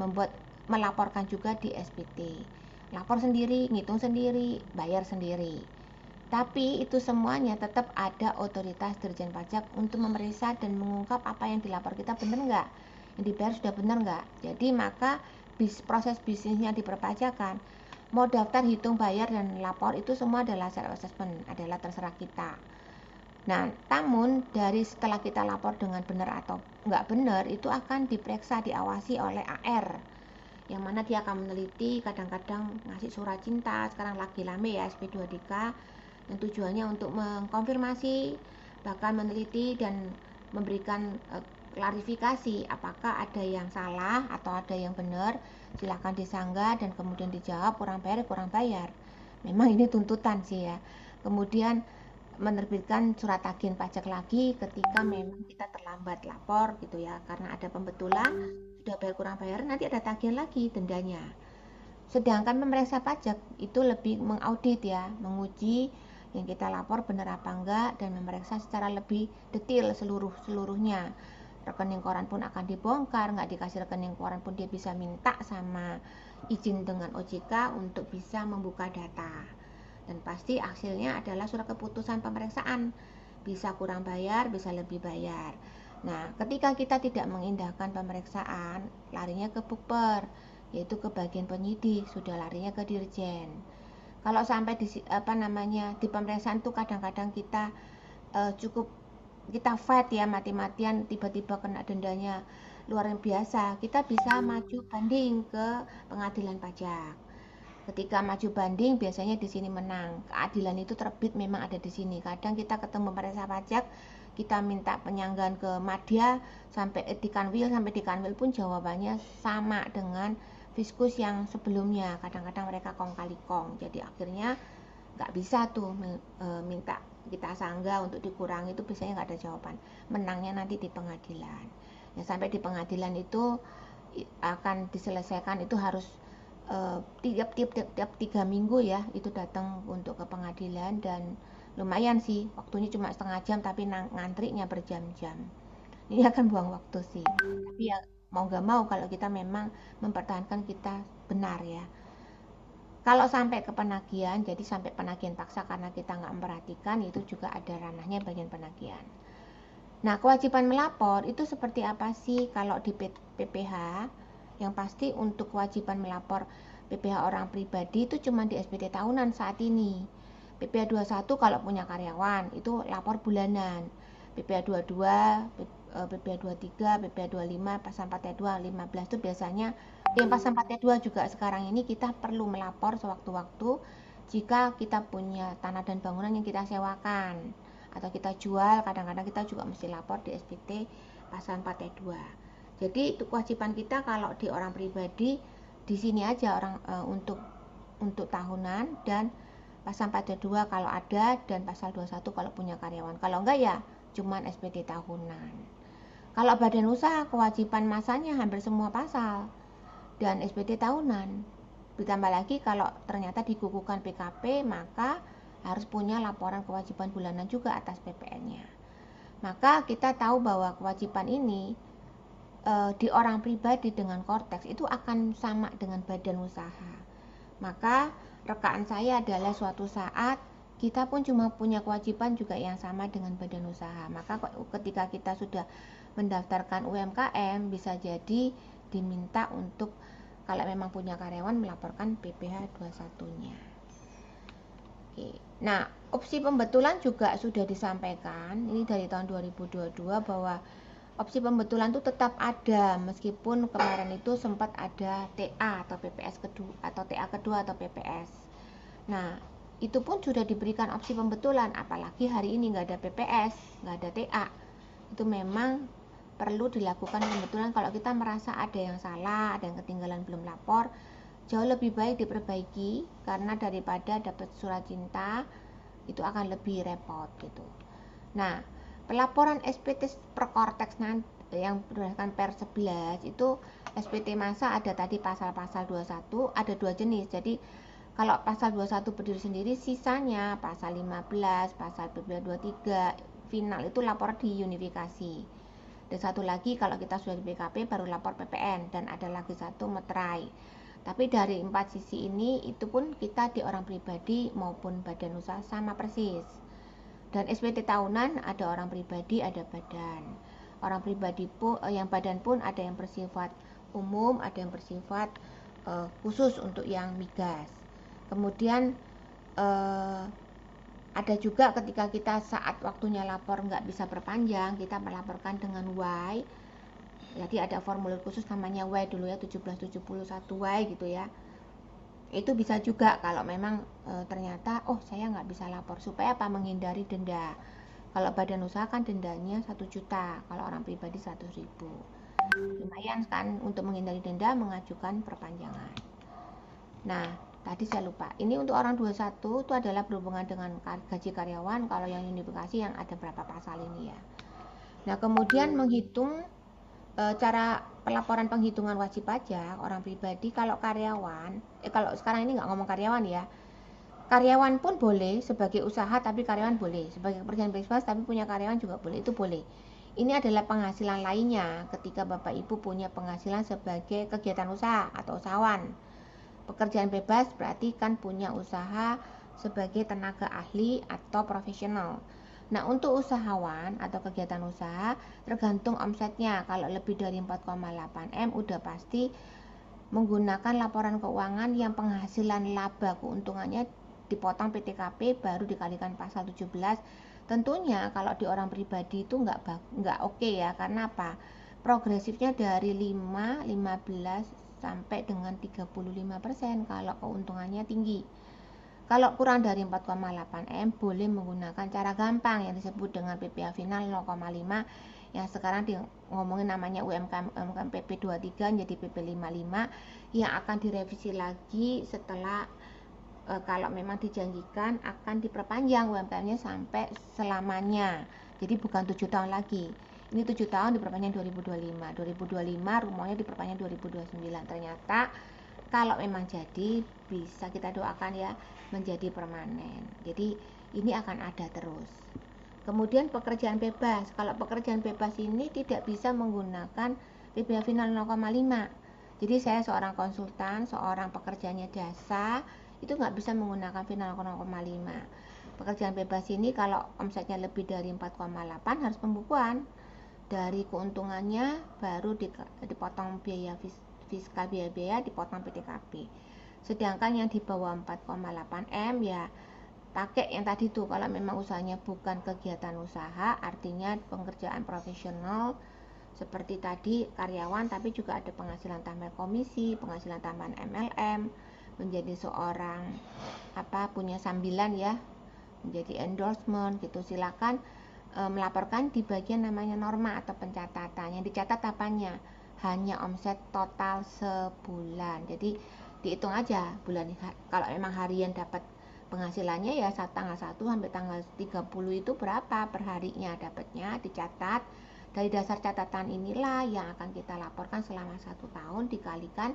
melaporkan juga di SPT. Lapor sendiri, ngitung sendiri, bayar sendiri. Tapi itu semuanya tetap ada otoritas Dirjen Pajak untuk memeriksa dan mengungkap apa yang dilapor kita benar nggak, yang dibayar sudah benar nggak. Jadi maka proses bisnisnya di perpajakan, mau daftar, hitung, bayar, dan lapor itu semua adalah self assessment, adalah terserah kita. Nah, namun dari setelah kita lapor dengan benar atau nggak benar, itu akan diperiksa, diawasi oleh AR, yang mana dia akan meneliti, kadang-kadang ngasih surat cinta, sekarang lagi rame ya SP2DK, yang tujuannya untuk mengkonfirmasi, bahkan meneliti dan memberikan klarifikasi apakah ada yang salah atau ada yang benar. Silahkan disanggah dan kemudian dijawab kurang bayar. Memang ini tuntutan sih ya. Kemudian menerbitkan surat tagihan pajak lagi ketika memang kita terlambat lapor gitu ya, karena ada pembetulan sudah bayar kurang bayar, nanti ada tagihan lagi dendanya. Sedangkan pemeriksa pajak itu lebih mengaudit ya, menguji yang kita lapor benar apa enggak dan memeriksa secara lebih detail seluruhnya. Rekening koran pun akan dibongkar, nggak dikasih rekening koran pun dia bisa minta sama izin dengan OJK untuk bisa membuka data. Dan pasti hasilnya adalah surat keputusan pemeriksaan, bisa kurang bayar, bisa lebih bayar. Nah, ketika kita tidak mengindahkan pemeriksaan, larinya ke Bukper, yaitu ke bagian penyidik, sudah larinya ke Dirjen. Kalau sampai di pemeriksaan tuh kadang-kadang kita cukup kita fight ya, mati-matian, tiba-tiba kena dendanya luar biasa, kita bisa maju banding ke pengadilan pajak. Ketika maju banding biasanya di sini menang. Keadilan itu terbit memang ada di sini. Kadang kita ketemu pemeriksa pajak, kita minta penyanggahan ke Madya sampai di Kanwil, pun jawabannya sama dengan Fiskus yang sebelumnya. Kadang-kadang mereka kong kali kong. Jadi akhirnya nggak bisa tuh minta kita sanggah untuk dikurangi, itu biasanya nggak ada jawaban. Menangnya nanti di pengadilan. Ya, sampai di pengadilan itu akan diselesaikan, itu harus tiap 3 minggu ya itu datang untuk ke pengadilan, dan lumayan sih waktunya cuma setengah jam tapi ngantrinya berjam-jam. Ini akan buang waktu sih, tapi ya mau gak mau kalau kita memang mempertahankan kita benar ya. Kalau sampai ke penagihan, jadi sampai penagihan paksa karena kita nggak memperhatikan, itu juga ada ranahnya bagian penagihan. Nah, kewajiban melapor itu seperti apa sih kalau di PPH? Yang pasti untuk kewajiban melapor PPH orang pribadi itu cuma di SPT tahunan saat ini. PPH 21 kalau punya karyawan itu lapor bulanan. PPH 22, PPH 23, PPH 25, pasal 42, 15 itu biasanya yang pasal 42 juga sekarang ini kita perlu melapor sewaktu-waktu jika kita punya tanah dan bangunan yang kita sewakan atau kita jual, kadang-kadang kita juga mesti lapor di SPT pasal 42. Jadi itu kewajiban kita kalau di orang pribadi di sini aja orang untuk tahunan, dan pasal 42 kalau ada, dan pasal 21 kalau punya karyawan. Kalau enggak ya cuman SPT tahunan. Kalau badan usaha kewajiban masanya hampir semua pasal dan SPT tahunan. Ditambah lagi kalau ternyata dikukuhkan PKP, maka harus punya laporan kewajiban bulanan juga atas PPN-nya. Maka kita tahu bahwa kewajiban ini di orang pribadi dengan Cortex itu akan sama dengan badan usaha. Maka rekaan saya adalah suatu saat kita pun cuma punya kewajiban juga yang sama dengan badan usaha. Maka ketika kita sudah mendaftarkan UMKM, bisa jadi diminta untuk kalau memang punya karyawan melaporkan PPH 21-nya. Oke. Nah, opsi pembetulan juga sudah disampaikan ini dari tahun 2022 bahwa opsi pembetulan itu tetap ada meskipun kemarin itu sempat ada TA atau PPS kedua atau TA kedua atau PPS. Nah, itu pun sudah diberikan opsi pembetulan, apalagi hari ini nggak ada PPS, nggak ada TA. Itu memang perlu dilakukan pembetulan kalau kita merasa ada yang salah, ada yang ketinggalan belum lapor. Jauh lebih baik diperbaiki karena daripada dapat surat cinta itu akan lebih repot gitu. Nah, pelaporan SPT per Kortex yang berdasarkan per 11 itu SPT masa ada tadi pasal-pasal 21, ada dua jenis. Jadi kalau pasal 21 berdiri sendiri, sisanya pasal 15, pasal 23 final itu lapor di unifikasi. Dan satu lagi kalau kita sudah di PKP baru lapor PPN, dan ada lagi satu meterai. Tapi dari 4 sisi ini itu pun kita di orang pribadi maupun badan usaha sama persis. Dan SPT tahunan ada orang pribadi, ada badan. Orang pribadi pun yang badan pun ada yang bersifat umum, ada yang bersifat khusus untuk yang migas. Kemudian ada juga ketika kita saat waktunya lapor nggak bisa perpanjang, kita melaporkan dengan Y. Jadi ada formulir khusus namanya Y dulu ya, 1771 Y gitu ya. Itu bisa juga kalau memang ternyata saya nggak bisa lapor, supaya apa? Menghindari denda. Kalau badan usaha kan dendanya 1 juta, kalau orang pribadi 100.000. Lumayan kan untuk menghindari denda, mengajukan perpanjangan. Nah, tadi saya lupa, ini untuk orang 21 itu adalah berhubungan dengan gaji karyawan. Kalau yang unifikasi yang ada berapa pasal ini ya. Nah, kemudian menghitung cara pelaporan penghitungan wajib pajak orang pribadi. Kalau karyawan, kalau sekarang ini nggak ngomong karyawan ya, karyawan pun boleh sebagai usaha, tapi karyawan boleh sebagai pekerjaan bebas, tapi punya karyawan juga boleh, itu boleh. Ini adalah penghasilan lainnya ketika Bapak Ibu punya penghasilan sebagai kegiatan usaha atau usahawan. Pekerjaan bebas berarti kan punya usaha sebagai tenaga ahli atau profesional. Nah, untuk usahawan atau kegiatan usaha tergantung omsetnya. Kalau lebih dari 4,8 M udah pasti menggunakan laporan keuangan yang penghasilan laba keuntungannya dipotong PTKP baru dikalikan pasal 17. Tentunya kalau di orang pribadi itu nggak oke ya, karena apa? Progresifnya dari 5, 15 sampai dengan 35% kalau keuntungannya tinggi. Kalau kurang dari 4,8 M boleh menggunakan cara gampang yang disebut dengan PPh final 0,5 yang sekarang ngomongin namanya UMKM PP 23 jadi PP 55 yang akan direvisi lagi setelah kalau memang dijanjikan akan diperpanjang UMKM-nya sampai selamanya. Jadi bukan 7 tahun lagi. Ini 7 tahun diperpanjang 2025. 2025 rumornya diperpanjang 2029. Ternyata kalau memang jadi, bisa kita doakan ya menjadi permanen. Jadi ini akan ada terus. Kemudian pekerjaan bebas. Kalau pekerjaan bebas ini tidak bisa menggunakan PPh final 0,5. Jadi saya seorang konsultan, seorang pekerjaannya jasa, itu nggak bisa menggunakan final 0,5. Pekerjaan bebas ini kalau omsetnya lebih dari 4,8 harus pembukuan. Dari keuntungannya baru dipotong biaya fiskal, biaya dipotong PTKP. Sedangkan yang di bawah 4,8 M ya pakai yang tadi tuh, kalau memang usahanya bukan kegiatan usaha, artinya pekerjaan profesional seperti tadi karyawan, tapi juga ada penghasilan tambahan komisi, penghasilan tambahan MLM, menjadi seorang punya sambilan ya, menjadi endorsement gitu. Silakan melaporkan di bagian namanya norma atau pencatatan. Yang dicatat apanya? Hanya omset total sebulan. Jadi dihitung aja bulan, kalau memang harian dapat penghasilannya ya tanggal 1 sampai tanggal 30 itu berapa perharinya dapatnya, dicatat. Dari dasar catatan inilah yang akan kita laporkan selama 1 tahun dikalikan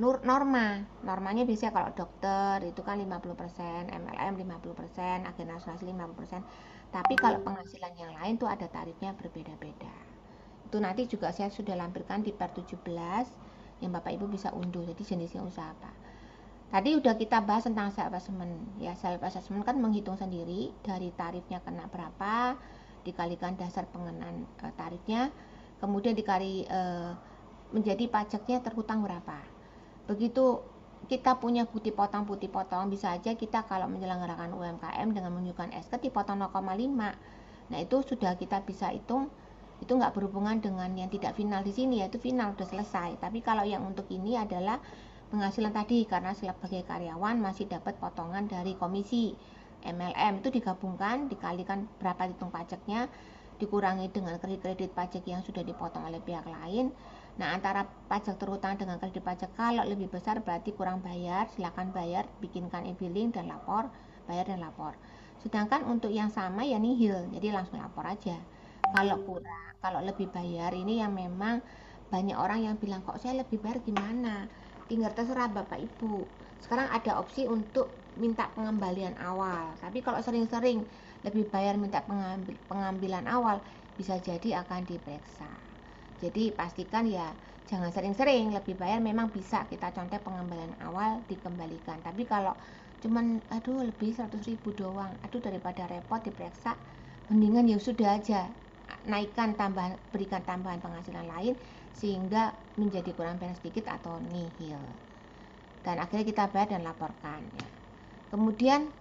normanya. Biasanya kalau dokter itu kan 50%, MLM 50%, agen asuransi 50%. Tapi kalau penghasilan yang lain tuh ada tarifnya berbeda-beda. Itu nanti juga saya sudah lampirkan di per 17 yang Bapak Ibu bisa unduh. Jadi jenisnya usaha apa. Tadi udah kita bahas tentang self assessment. Ya, self assessment kan menghitung sendiri dari tarifnya kena berapa, dikalikan dasar pengenaan tarifnya, kemudian dikali menjadi pajaknya terhutang berapa. Begitu kita punya putih potong, bisa aja kita kalau menyelenggarakan UMKM dengan menunjukkan SK dipotong 0,5. Nah, itu sudah kita bisa hitung Itu nggak berhubungan dengan yang tidak final di sini, yaitu final udah selesai. Tapi kalau yang untuk ini adalah penghasilan tadi, karena sebagai karyawan masih dapat potongan dari komisi MLM, itu digabungkan, dikalikan berapa hitung pajaknya, dikurangi dengan kredit pajak yang sudah dipotong oleh pihak lain. Nah, antara pajak terutang dengan kredit pajak kalau lebih besar berarti kurang bayar, silakan bayar, bikinkan e-billing dan lapor, bayar dan lapor. Sedangkan untuk yang sama ya nihil, jadi langsung lapor aja. Kalau kurang, kalau lebih bayar, ini yang memang banyak orang yang bilang kok saya lebih bayar gimana? Tinggal terserah Bapak Ibu. Sekarang ada opsi untuk minta pengembalian awal. Tapi kalau sering-sering lebih bayar minta pengambilan awal, bisa jadi akan diperiksa. Jadi pastikan ya jangan sering-sering, lebih bayar memang bisa kita contek pengembalian awal dikembalikan. Tapi kalau cuman aduh lebih 100.000 doang, aduh daripada repot diperiksa, mendingan ya sudah aja naikkan tambahan, berikan tambahan penghasilan lain sehingga menjadi kurang bayar sedikit atau nihil. Dan akhirnya kita bayar dan laporkan ya. Kemudian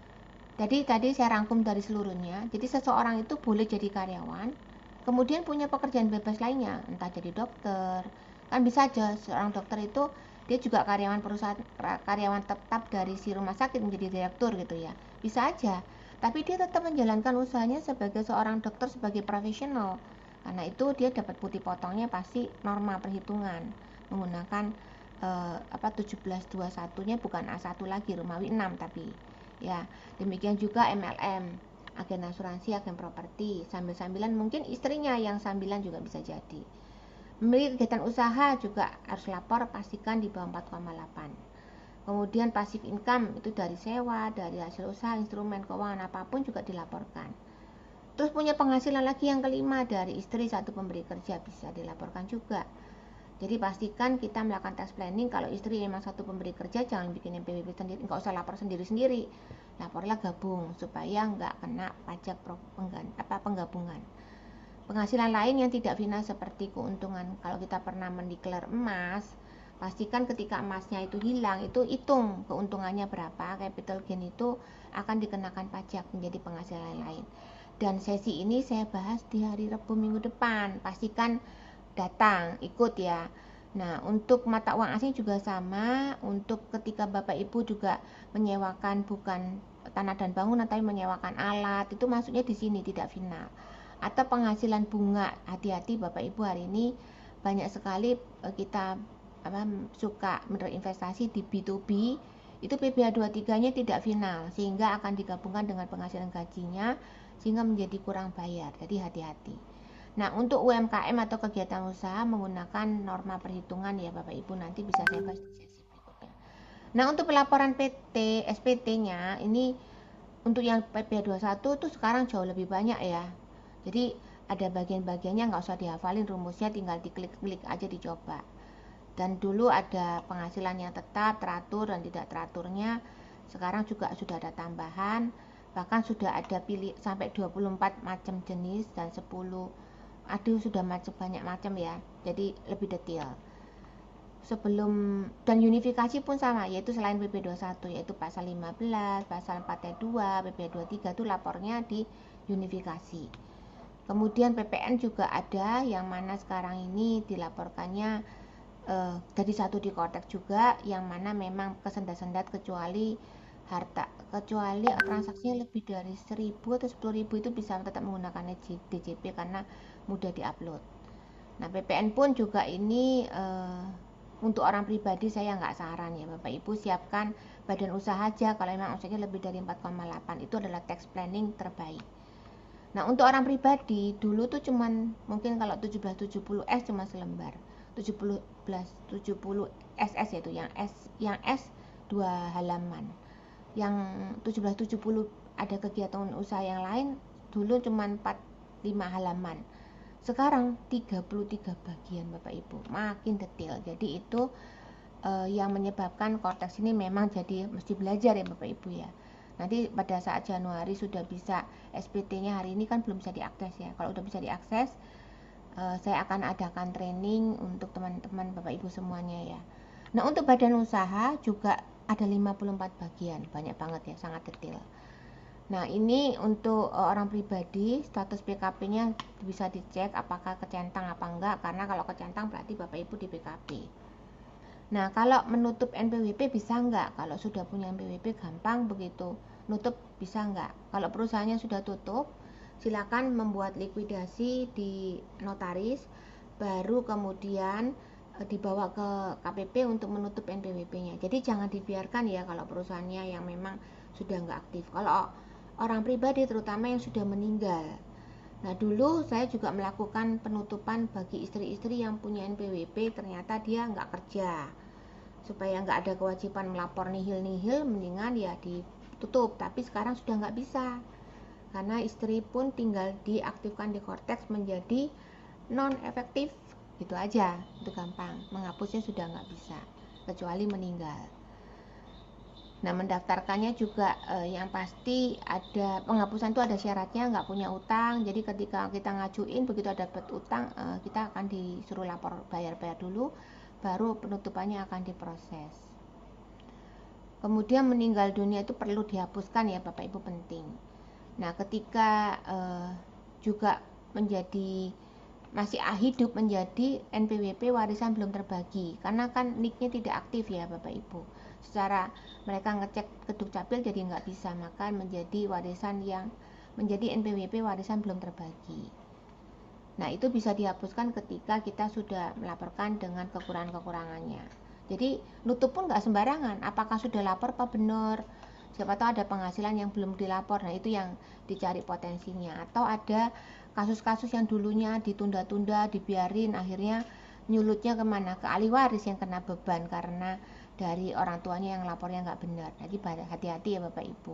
tadi saya rangkum dari seluruhnya. Jadi seseorang itu boleh jadi karyawan, kemudian punya pekerjaan bebas lainnya, entah jadi dokter. Kan bisa aja seorang dokter itu dia juga karyawan perusahaan, karyawan tetap dari si rumah sakit menjadi direktur gitu ya. Bisa aja. Tapi dia tetap menjalankan usahanya sebagai seorang dokter, sebagai profesional. Karena itu dia dapat putih potongnya pasti norma perhitungan menggunakan 1721-nya bukan A1 lagi, Romawi 6 tapi ya. Demikian juga MLM, agen asuransi, agen properti, sambil-sambilan mungkin istrinya yang sambilan juga bisa jadi. Memiliki kegiatan usaha juga harus lapor, pastikan di bawah 4,8. Kemudian pasif income itu dari sewa, dari hasil usaha, instrumen keuangan apapun juga dilaporkan. Terus punya penghasilan lagi yang kelima dari istri satu pemberi kerja bisa dilaporkan juga. Jadi pastikan kita melakukan tax planning. Kalau istri memang satu pemberi kerja, jangan bikin NPWP sendiri, nggak usah lapor sendiri-sendiri, laporlah gabung supaya nggak kena pajak penggabungan. Penghasilan lain yang tidak final seperti keuntungan, kalau kita pernah mendeklar emas, pastikan ketika emasnya itu hilang, itu hitung keuntungannya berapa, capital gain itu akan dikenakan pajak menjadi penghasilan lain. Dan sesi ini saya bahas di hari Rabu minggu depan, pastikan datang, ikut ya. Nah, untuk mata uang asing juga sama, untuk ketika Bapak Ibu juga menyewakan bukan tanah dan bangunan tapi menyewakan alat, itu masuknya di sini tidak final. Atau penghasilan bunga, hati-hati Bapak Ibu, hari ini banyak sekali kita suka berinvestasi di B2B, itu PBH 23-nya tidak final sehingga akan digabungkan dengan penghasilan gajinya sehingga menjadi kurang bayar. Jadi hati-hati. Nah, untuk UMKM atau kegiatan usaha menggunakan norma perhitungan ya Bapak Ibu, nanti bisa saya bahas di sesi berikutnya. Nah, untuk pelaporan PT, SPT-nya ini untuk yang PBH 21 itu sekarang jauh lebih banyak ya. Jadi ada bagian-bagiannya nggak usah dihafalin rumusnya, tinggal diklik-klik aja dicoba. Dan dulu ada penghasilan yang tetap, teratur dan tidak teraturnya. Sekarang juga sudah ada tambahan, bahkan sudah ada pilih sampai 24 macam jenis dan 10 sudah banyak macam ya. Jadi lebih detail. Sebelum dan unifikasi pun sama, yaitu selain PP 21 yaitu pasal 15, pasal 4T2, PP 23 itu lapornya di unifikasi. Kemudian PPN juga ada yang mana sekarang ini dilaporkannya jadi satu di Kotek juga, yang mana memang kesendat-sendat kecuali transaksinya lebih dari 1.000 atau 10.000 itu bisa tetap menggunakan DJP karena mudah diupload. Nah, PPN pun juga ini untuk orang pribadi saya nggak saran ya Bapak Ibu, siapkan badan usaha aja kalau memang omsetnya lebih dari 4,8, itu adalah tax planning terbaik. Nah, untuk orang pribadi dulu tuh cuman mungkin kalau 1770S cuma selembar, 70 SS yaitu yang S 2 halaman. Yang 1770 ada kegiatan usaha yang lain dulu cuma 5 halaman. Sekarang 33 bagian Bapak Ibu, makin detail. Jadi itu yang menyebabkan Kortex ini memang jadi mesti belajar ya Bapak Ibu ya. Nanti pada saat Januari sudah bisa SPT-nya, hari ini kan belum bisa diakses ya. Kalau udah bisa diakses, saya akan adakan training untuk teman-teman Bapak Ibu semuanya ya. Nah, untuk badan usaha juga ada 54 bagian, banyak banget ya, sangat detail. Nah, ini untuk orang pribadi, status PKP-nya bisa dicek apakah kecentang apa enggak, karena kalau kecentang berarti Bapak Ibu di PKP. Nah, kalau menutup NPWP bisa enggak? Kalau sudah punya NPWP gampang begitu. Nutup bisa enggak? Kalau perusahaannya sudah tutup, silakan membuat likuidasi di notaris, baru kemudian dibawa ke KPP untuk menutup NPWP-nya. Jadi jangan dibiarkan ya kalau perusahaannya yang memang sudah enggak aktif. Kalau orang pribadi terutama yang sudah meninggal. Nah, dulu saya juga melakukan penutupan bagi istri-istri yang punya NPWP, ternyata dia nggak kerja. Supaya nggak ada kewajiban melapor nihil-nihil, mendingan ya ditutup. Tapi sekarang sudah nggak bisa, karena istri pun tinggal diaktifkan di Cortex menjadi non-efektif. Gitu aja, itu gampang. Menghapusnya sudah nggak bisa, kecuali meninggal. Nah, mendaftarkannya juga yang pasti ada penghapusan itu ada syaratnya, nggak punya utang. Jadi ketika kita ngajuin begitu ada dapat utang, kita akan disuruh lapor bayar-bayar dulu, baru penutupannya akan diproses. Kemudian meninggal dunia itu perlu dihapuskan ya Bapak Ibu, penting. Nah, ketika juga menjadi masih hidup menjadi NPWP warisan belum terbagi, karena kan NIK-nya tidak aktif ya Bapak Ibu. Secara mereka ngecek ke Dukcapil jadi nggak bisa, maka menjadi warisan yang menjadi NPWP warisan belum terbagi. Nah, itu bisa dihapuskan ketika kita sudah melaporkan dengan kekurangan-kekurangannya. Jadi nutup pun nggak sembarangan, apakah sudah lapor apa benar, siapa tahu ada penghasilan yang belum dilapor. Nah, itu yang dicari potensinya. Atau ada kasus-kasus yang dulunya ditunda-tunda, dibiarin, akhirnya nyulutnya kemana? Ke ahli waris yang kena beban karena dari orang tuanya yang lapornya nggak benar. Jadi hati-hati ya Bapak Ibu.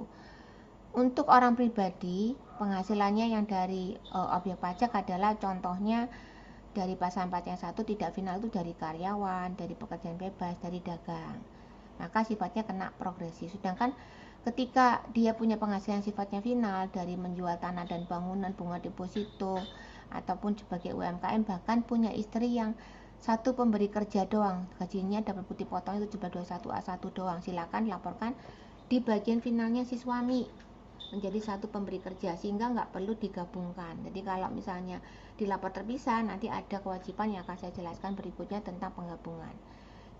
Untuk orang pribadi, penghasilannya yang dari objek pajak adalah contohnya dari pasal 4 yang 1 tidak final itu dari karyawan, dari pekerjaan bebas, dari dagang. Maka sifatnya kena progresi. Sedangkan ketika dia punya penghasilan sifatnya final dari menjual tanah dan bangunan, bunga deposito, ataupun sebagai UMKM, bahkan punya istri yang satu pemberi kerja doang, gajinya dapat putih potong itu cuma 21A1 doang, silakan laporkan di bagian finalnya si suami menjadi satu pemberi kerja, sehingga nggak perlu digabungkan. Jadi kalau misalnya dilapor terpisah, nanti ada kewajiban yang akan saya jelaskan berikutnya tentang penggabungan.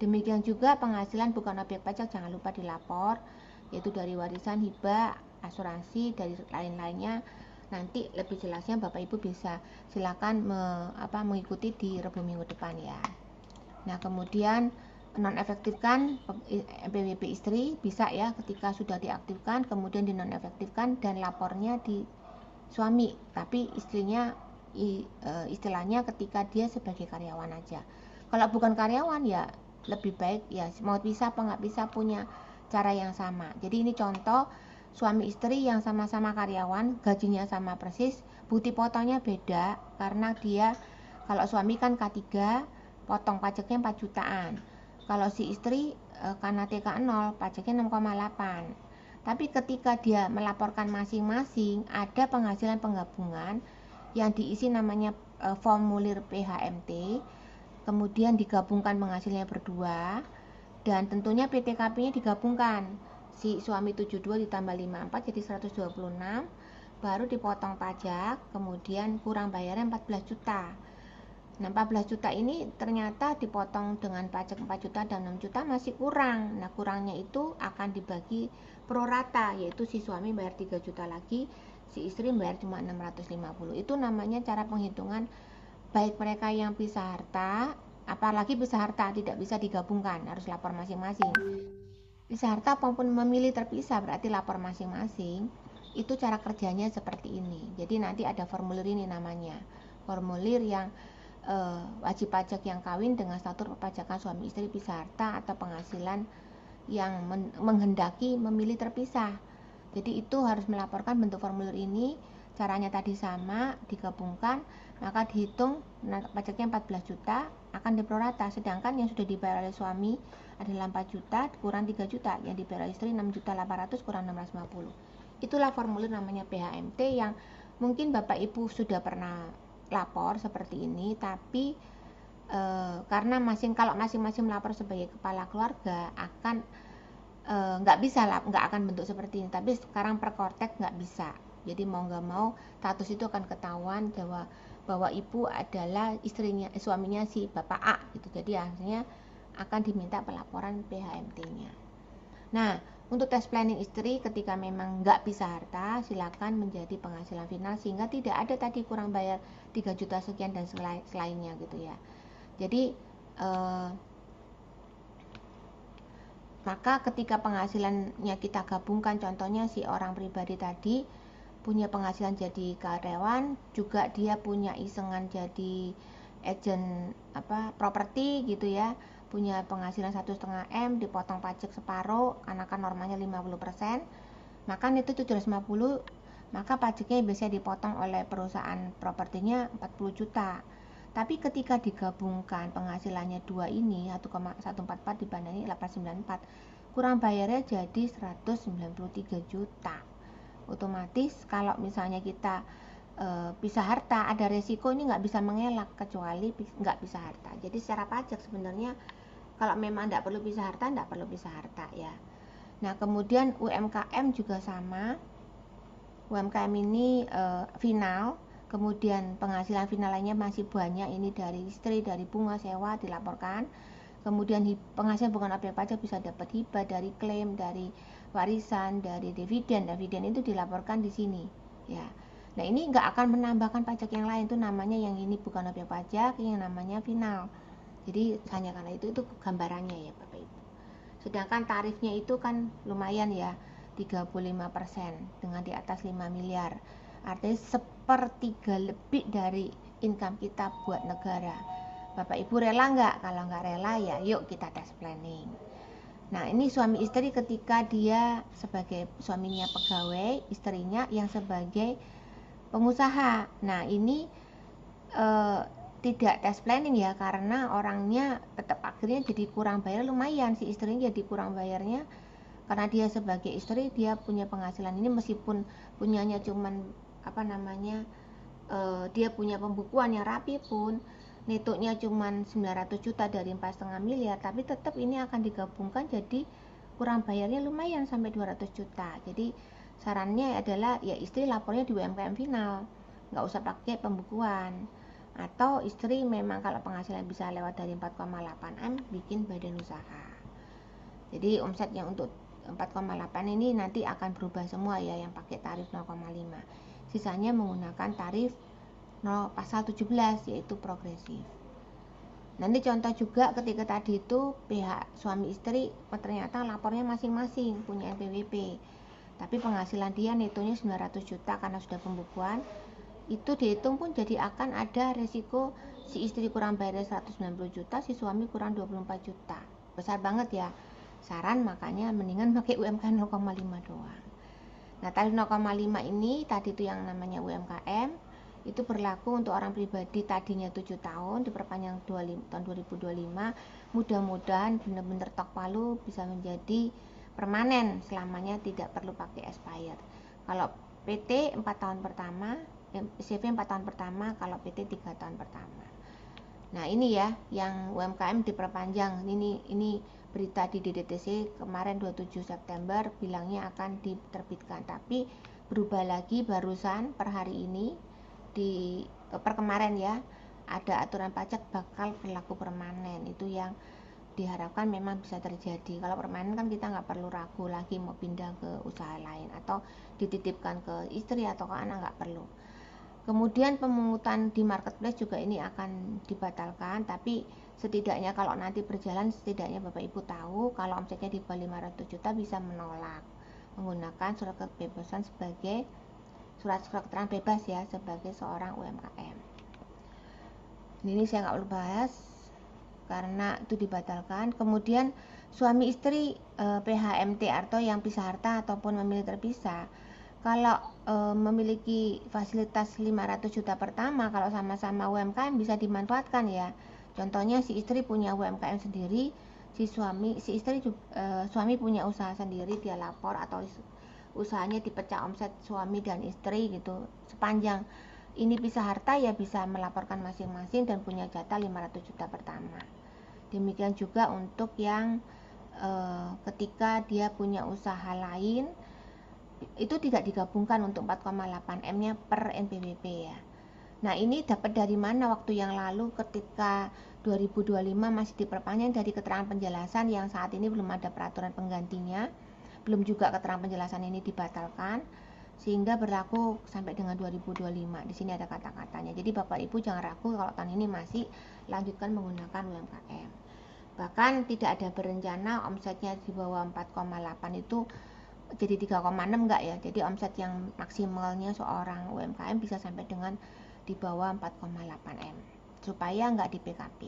Demikian juga penghasilan bukan objek pajak jangan lupa dilapor, yaitu dari warisan, hibah, asuransi, dari lain-lainnya. Nanti lebih jelasnya Bapak Ibu bisa silakan mengikuti di Rabu minggu depan ya. Nah, kemudian nonefektifkan NPWP istri bisa ya ketika sudah diaktifkan kemudian dinonefektifkan dan lapornya di suami, tapi istrinya istilahnya ketika dia sebagai karyawan aja. Kalau bukan karyawan ya lebih baik ya mau bisa apa nggak bisa punya cara yang sama. Jadi ini contoh suami istri yang sama-sama karyawan, gajinya sama persis, bukti potongnya beda karena dia kalau suami kan K3, potong pajaknya 4 jutaan. Kalau si istri karena TK 0, pajaknya 6,8. Tapi ketika dia melaporkan masing-masing, ada penghasilan penggabungan yang diisi namanya formulir PHMT, kemudian digabungkan penghasilannya berdua, dan tentunya PTKP-nya digabungkan. Si suami 72 ditambah 54 jadi 126, baru dipotong pajak, kemudian kurang bayarnya 14 juta. Nah, 14 juta ini ternyata dipotong dengan pajak 4 juta dan 6 juta masih kurang. Nah, kurangnya itu akan dibagi pro rata, yaitu si suami bayar 3 juta lagi, si istri bayar cuma 650. Itu namanya cara penghitungan baik mereka yang pisah harta, apalagi pisah harta tidak bisa digabungkan, harus lapor masing-masing. Pisah harta maupun memilih terpisah berarti lapor masing-masing. Itu cara kerjanya seperti ini. Jadi nanti ada formulir ini namanya. Formulir yang wajib pajak yang kawin dengan status perpajakan suami istri pisah harta atau penghasilan yang menghendaki memilih terpisah. Jadi itu harus melaporkan bentuk formulir ini, caranya tadi sama, digabungkan, maka dihitung pajaknya 14 juta akan diprorata, sedangkan yang sudah dibayar oleh suami adalah 4 juta kurang 3 juta, yang dibayar istri 6 juta 800 kurang 650. Itulah formulir namanya PHMT yang mungkin Bapak Ibu sudah pernah lapor seperti ini, tapi karena kalau masing-masing melapor sebagai kepala keluarga akan nggak bisa lah, nggak akan bentuk seperti ini. Tapi sekarang perkortek nggak bisa. Jadi mau nggak mau status itu akan ketahuan bahwa ibu adalah suaminya si bapak A gitu. Jadi akhirnya akan diminta pelaporan PHMT-nya. Nah, untuk tes planning istri ketika memang nggak bisa harta, silakan menjadi penghasilan final sehingga tidak ada tadi kurang bayar 3 juta sekian dan selainnya gitu ya. Jadi maka ketika penghasilannya kita gabungkan, contohnya si orang pribadi tadi punya penghasilan jadi karyawan, juga dia punya isengan jadi agent properti gitu ya, punya penghasilan 1,5 M, dipotong pajak separuh karena kan normalnya 50%, maka itu 750, maka pajaknya biasanya dipotong oleh perusahaan propertinya 40 juta. Tapi ketika digabungkan penghasilannya dua ini 1,144 dibanding 894, kurang bayarnya jadi 193 juta. Otomatis kalau misalnya kita pisah harta, ada resiko ini nggak bisa mengelak kecuali nggak pisah harta. Jadi secara pajak sebenarnya kalau memang nggak perlu pisah harta, nggak perlu pisah harta ya. Nah kemudian UMKM juga sama. UMKM ini final, kemudian penghasilan final lainnya masih banyak, ini dari istri, dari bunga sewa dilaporkan. Kemudian penghasilan bukan objek pajak bisa dapat hibah, dari klaim, dari warisan, dari dividen. Dividen itu dilaporkan di sini ya. Nah ini nggak akan menambahkan pajak yang lain, itu namanya yang ini bukan objek pajak, yang namanya final. Jadi hanya karena itu gambarannya ya Bapak Ibu. Sedangkan tarifnya itu kan lumayan ya, 35% dengan di atas 5 miliar. Artinya sepertiga lebih dari income kita buat negara. Bapak Ibu rela nggak? Kalau nggak rela ya yuk kita tes planning. Nah ini suami istri ketika dia sebagai suaminya pegawai, istrinya yang sebagai pengusaha. Nah ini tidak tes planning ya, karena orangnya tetap akhirnya jadi kurang bayar lumayan, si istrinya jadi kurang bayarnya karena dia sebagai istri dia punya penghasilan ini meskipun punyanya cuman dia punya pembukuan yang rapi pun netonya cuman 900 juta dari 4,5 miliar, tapi tetap ini akan digabungkan jadi kurang bayarnya lumayan sampai 200 juta. Jadi sarannya adalah ya istri lapornya di UMKM final, nggak usah pakai pembukuan. Atau istri memang kalau penghasilan bisa lewat dari 4,8 M bikin badan usaha. Jadi omset yang untuk 4,8 ini nanti akan berubah semua ya, yang pakai tarif 0,5. Sisanya menggunakan tarif pasal 17 yaitu progresif. Nanti contoh juga ketika tadi itu pihak suami istri ternyata lapornya masing-masing punya NPWP, tapi penghasilan dia netonya 900 juta karena sudah pembukuan, itu dihitung pun jadi akan ada resiko si istri kurang bayar 190 juta, si suami kurang 24 juta. Besar banget ya. Saran makanya mendingan pakai UMKM 0,5 doang. Nah, tarif 0,5 ini tadi itu yang namanya UMKM itu berlaku untuk orang pribadi tadinya 7 tahun diperpanjang tahun 2025. Mudah-mudahan benar-benar tok palu bisa menjadi permanen selamanya, tidak perlu pakai expired. Kalau PT 4 tahun pertama, CV 4 tahun pertama, kalau PT 3 tahun pertama. Nah ini ya yang UMKM diperpanjang, ini berita di DDTC kemarin 27 September bilangnya akan diterbitkan, tapi berubah lagi barusan per hari ini per kemarin ya, ada aturan pajak bakal berlaku permanen. Itu yang diharapkan memang bisa terjadi. Kalau permanen kan kita nggak perlu ragu lagi mau pindah ke usaha lain atau dititipkan ke istri atau ke anak, nggak perlu. Kemudian pemungutan di marketplace juga ini akan dibatalkan, tapi setidaknya kalau nanti berjalan setidaknya Bapak Ibu tahu kalau omsetnya di bawah 500 juta bisa menolak menggunakan surat kebebasan sebagai surat keterangan bebas ya sebagai seorang UMKM. Ini saya nggak perlu bahas karena itu dibatalkan. Kemudian suami istri PHMT atau yang pisah harta ataupun memilih terpisah, kalau memiliki fasilitas 500 juta pertama, kalau sama-sama UMKM bisa dimanfaatkan ya. Contohnya si istri punya UMKM sendiri, suami punya usaha sendiri, dia lapor atau usahanya dipecah omset suami dan istri gitu. Sepanjang ini pisah harta ya bisa melaporkan masing-masing dan punya jatah 500 juta pertama. Demikian juga untuk yang ketika dia punya usaha lain itu tidak digabungkan untuk 4,8 M-nya per NPWP ya. Nah, ini dapat dari mana waktu yang lalu ketika 2025 masih diperpanjang dari keterangan penjelasan yang saat ini belum ada peraturan penggantinya, belum juga keterangan penjelasan ini dibatalkan, sehingga berlaku sampai dengan 2025. Di sini ada kata-katanya. Jadi Bapak Ibu jangan ragu kalau tahun ini masih lanjutkan menggunakan UMKM. Bahkan tidak ada berencana omsetnya di bawah 4,8 itu jadi 3,6 enggak ya. Jadi omset yang maksimalnya seorang UMKM bisa sampai dengan di bawah 4,8 M supaya enggak di PKP.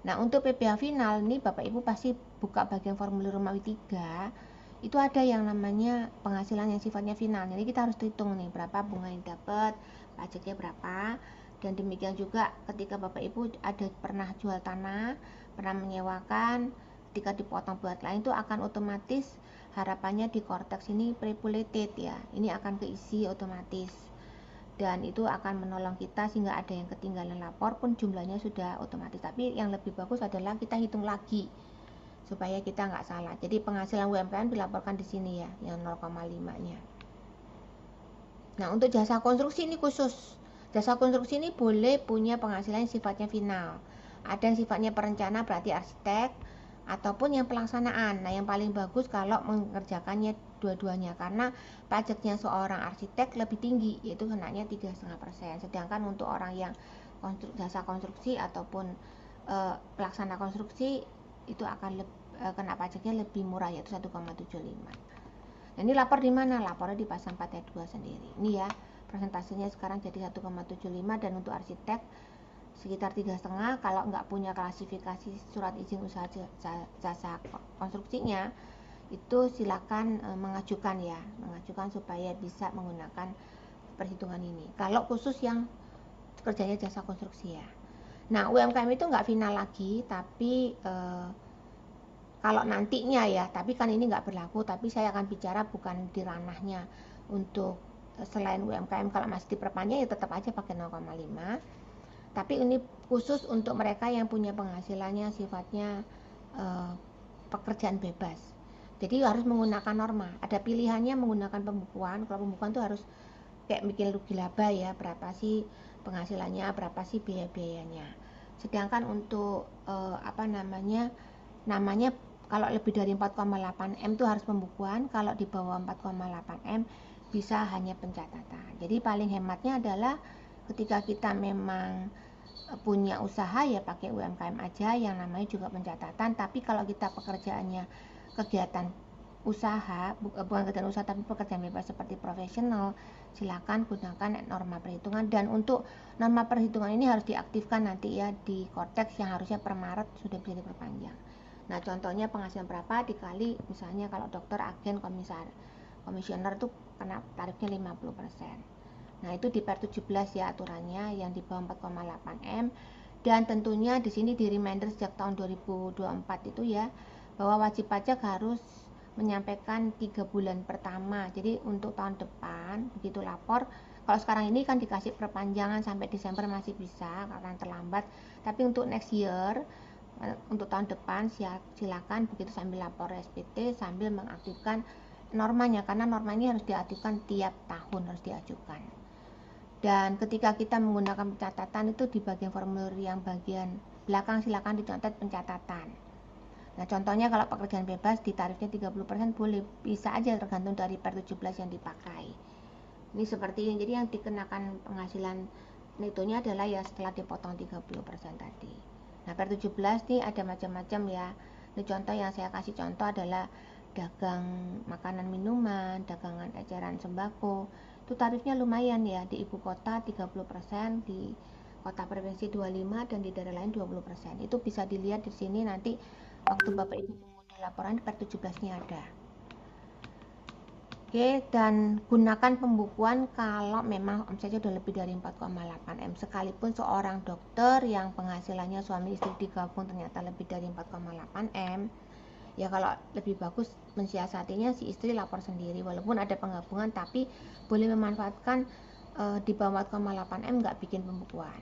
Nah, untuk PPh final ini Bapak Ibu pasti buka bagian formulir Romawi 3, itu ada yang namanya penghasilan yang sifatnya final. Jadi kita harus hitung nih berapa bunga yang dapat, pajaknya berapa, dan demikian juga ketika Bapak Ibu ada pernah jual tanah, pernah menyewakan, ketika dipotong buat lain itu akan otomatis harapannya di Cortex ini prepulated ya. Ini akan keisi otomatis. Dan itu akan menolong kita sehingga ada yang ketinggalan lapor pun jumlahnya sudah otomatis. Tapi yang lebih bagus adalah kita hitung lagi supaya kita nggak salah. Jadi penghasilan UMKM dilaporkan di sini ya, yang 0,5-nya. Nah, untuk jasa konstruksi ini khusus. Jasa konstruksi ini boleh punya penghasilan yang sifatnya final. Ada yang sifatnya perencana berarti arsitek, ataupun yang pelaksanaan. Nah, yang paling bagus kalau mengerjakannya dua-duanya karena pajaknya seorang arsitek lebih tinggi, yaitu kenanya 3,5%. Sedangkan untuk orang yang jasa konstruksi ataupun pelaksana konstruksi itu akan kena pajaknya lebih murah, yaitu 1,75. Nah, ini lapor di mana? Lapornya di pasal 4 ayat 2 sendiri. Ini ya, persentasenya sekarang jadi 1,75 dan untuk arsitek sekitar 3,5. Kalau nggak punya klasifikasi surat izin usaha jasa konstruksinya itu silakan mengajukan supaya bisa menggunakan perhitungan ini. Kalau khusus yang kerjanya jasa konstruksi ya. Nah, UMKM itu nggak final lagi, tapi kalau nantinya ya, tapi kan ini nggak berlaku, tapi saya akan bicara bukan di ranahnya untuk selain UMKM. Kalau masih diperpanjang ya tetap aja pakai 0,5. Tapi ini khusus untuk mereka yang punya penghasilannya sifatnya pekerjaan bebas. Jadi harus menggunakan norma. Ada pilihannya menggunakan pembukuan. Kalau pembukuan itu harus kayak bikin rugi laba ya, berapa sih penghasilannya, berapa sih biaya-biayanya. Sedangkan untuk namanya kalau lebih dari 4,8 M itu harus pembukuan, kalau di bawah 4,8 M bisa hanya pencatatan. Jadi paling hematnya adalah ketika kita memang punya usaha ya pakai UMKM aja yang namanya juga pencatatan. Tapi kalau kita pekerjaannya kegiatan usaha, bukan kegiatan usaha tapi pekerjaan bebas seperti profesional, silakan gunakan norma perhitungan. Dan untuk norma perhitungan ini harus diaktifkan nanti ya di Cortex yang harusnya per Maret sudah bisa diperpanjang. Nah, contohnya penghasilan berapa dikali misalnya kalau dokter, agen, komisioner tuh kena tarifnya 50%. Nah, itu di per 17 ya aturannya yang di bawah 4,8 M. Dan tentunya di sini di reminder sejak tahun 2024 itu ya bahwa wajib pajak harus menyampaikan 3 bulan pertama. Jadi untuk tahun depan begitu lapor, kalau sekarang ini kan dikasih perpanjangan sampai Desember masih bisa karena terlambat. Tapi untuk next year, untuk tahun depan silakan begitu sambil lapor SPT sambil mengaktifkan normanya, karena norma ini harus diaktifkan tiap tahun, harus diajukan. Dan ketika kita menggunakan pencatatan itu di bagian formulir yang bagian belakang silakan dicatat pencatatan. Nah, contohnya kalau pekerjaan bebas di tarifnya 30% boleh, bisa aja tergantung dari per 17 yang dipakai. Ini seperti ini. Jadi yang dikenakan penghasilan netonya adalah ya setelah dipotong 30% tadi. Nah, per 17 nih ada macam-macam ya. Ini contoh yang saya kasih contoh adalah dagang makanan minuman, dagangan eceran sembako. Itu tarifnya lumayan ya, di ibu kota 30%, di kota provinsi 25 dan di daerah lain 20%. Itu bisa dilihat di sini nanti waktu Bapak Ibu mengunduh laporan per 17-nya ada. Oke, dan gunakan pembukuan kalau memang omsetnya sudah lebih dari 4,8 M. Sekalipun seorang dokter yang penghasilannya suami istri digabung ternyata lebih dari 4,8 M, ya kalau lebih bagus mensiasatinya si istri lapor sendiri. Walaupun ada penggabungan tapi boleh memanfaatkan di bawah 4,8 M nggak bikin pembukuan.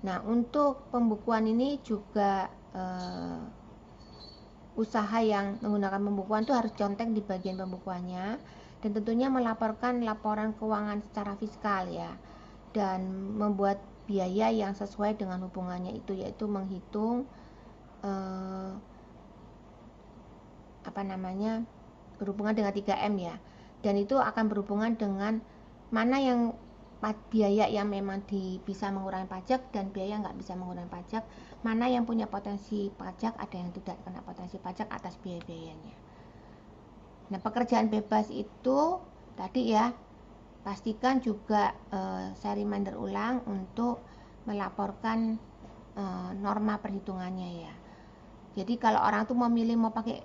Nah, untuk pembukuan ini juga usaha yang menggunakan pembukuan itu harus contek di bagian pembukuannya, dan tentunya melaporkan laporan keuangan secara fiskal ya, dan membuat biaya yang sesuai dengan hubungannya itu, yaitu menghitung berhubungan dengan 3M ya, dan itu akan berhubungan dengan mana yang biaya yang memang bisa mengurangi pajak dan biaya nggak bisa mengurangi pajak, mana yang punya potensi pajak, ada yang tidak kena potensi pajak atas biaya-biayanya. Nah, pekerjaan bebas itu tadi ya, pastikan juga saya reminder ulang untuk melaporkan norma perhitungannya ya. Jadi kalau orang tuh memilih mau pakai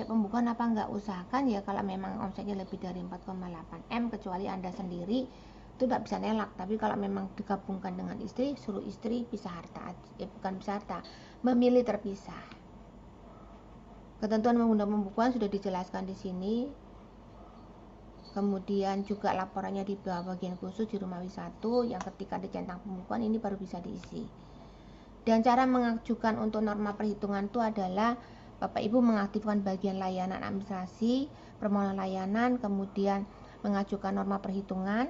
pembukuan apa enggak, usahakan ya kalau memang omsetnya lebih dari 4,8 M, kecuali Anda sendiri itu tidak bisa nelak. Tapi kalau memang digabungkan dengan istri, suruh istri pisah harta, bukan pisah harta, memilih terpisah. Ketentuan menggunakan pembukuan sudah dijelaskan di sini. Kemudian juga laporannya di bawah bagian khusus di Romawi 1 yang ketika dicentang pembukuan ini baru bisa diisi. Dan cara mengajukan untuk norma perhitungan itu adalah Bapak Ibu mengaktifkan bagian layanan administrasi, permohonan layanan, kemudian mengajukan norma perhitungan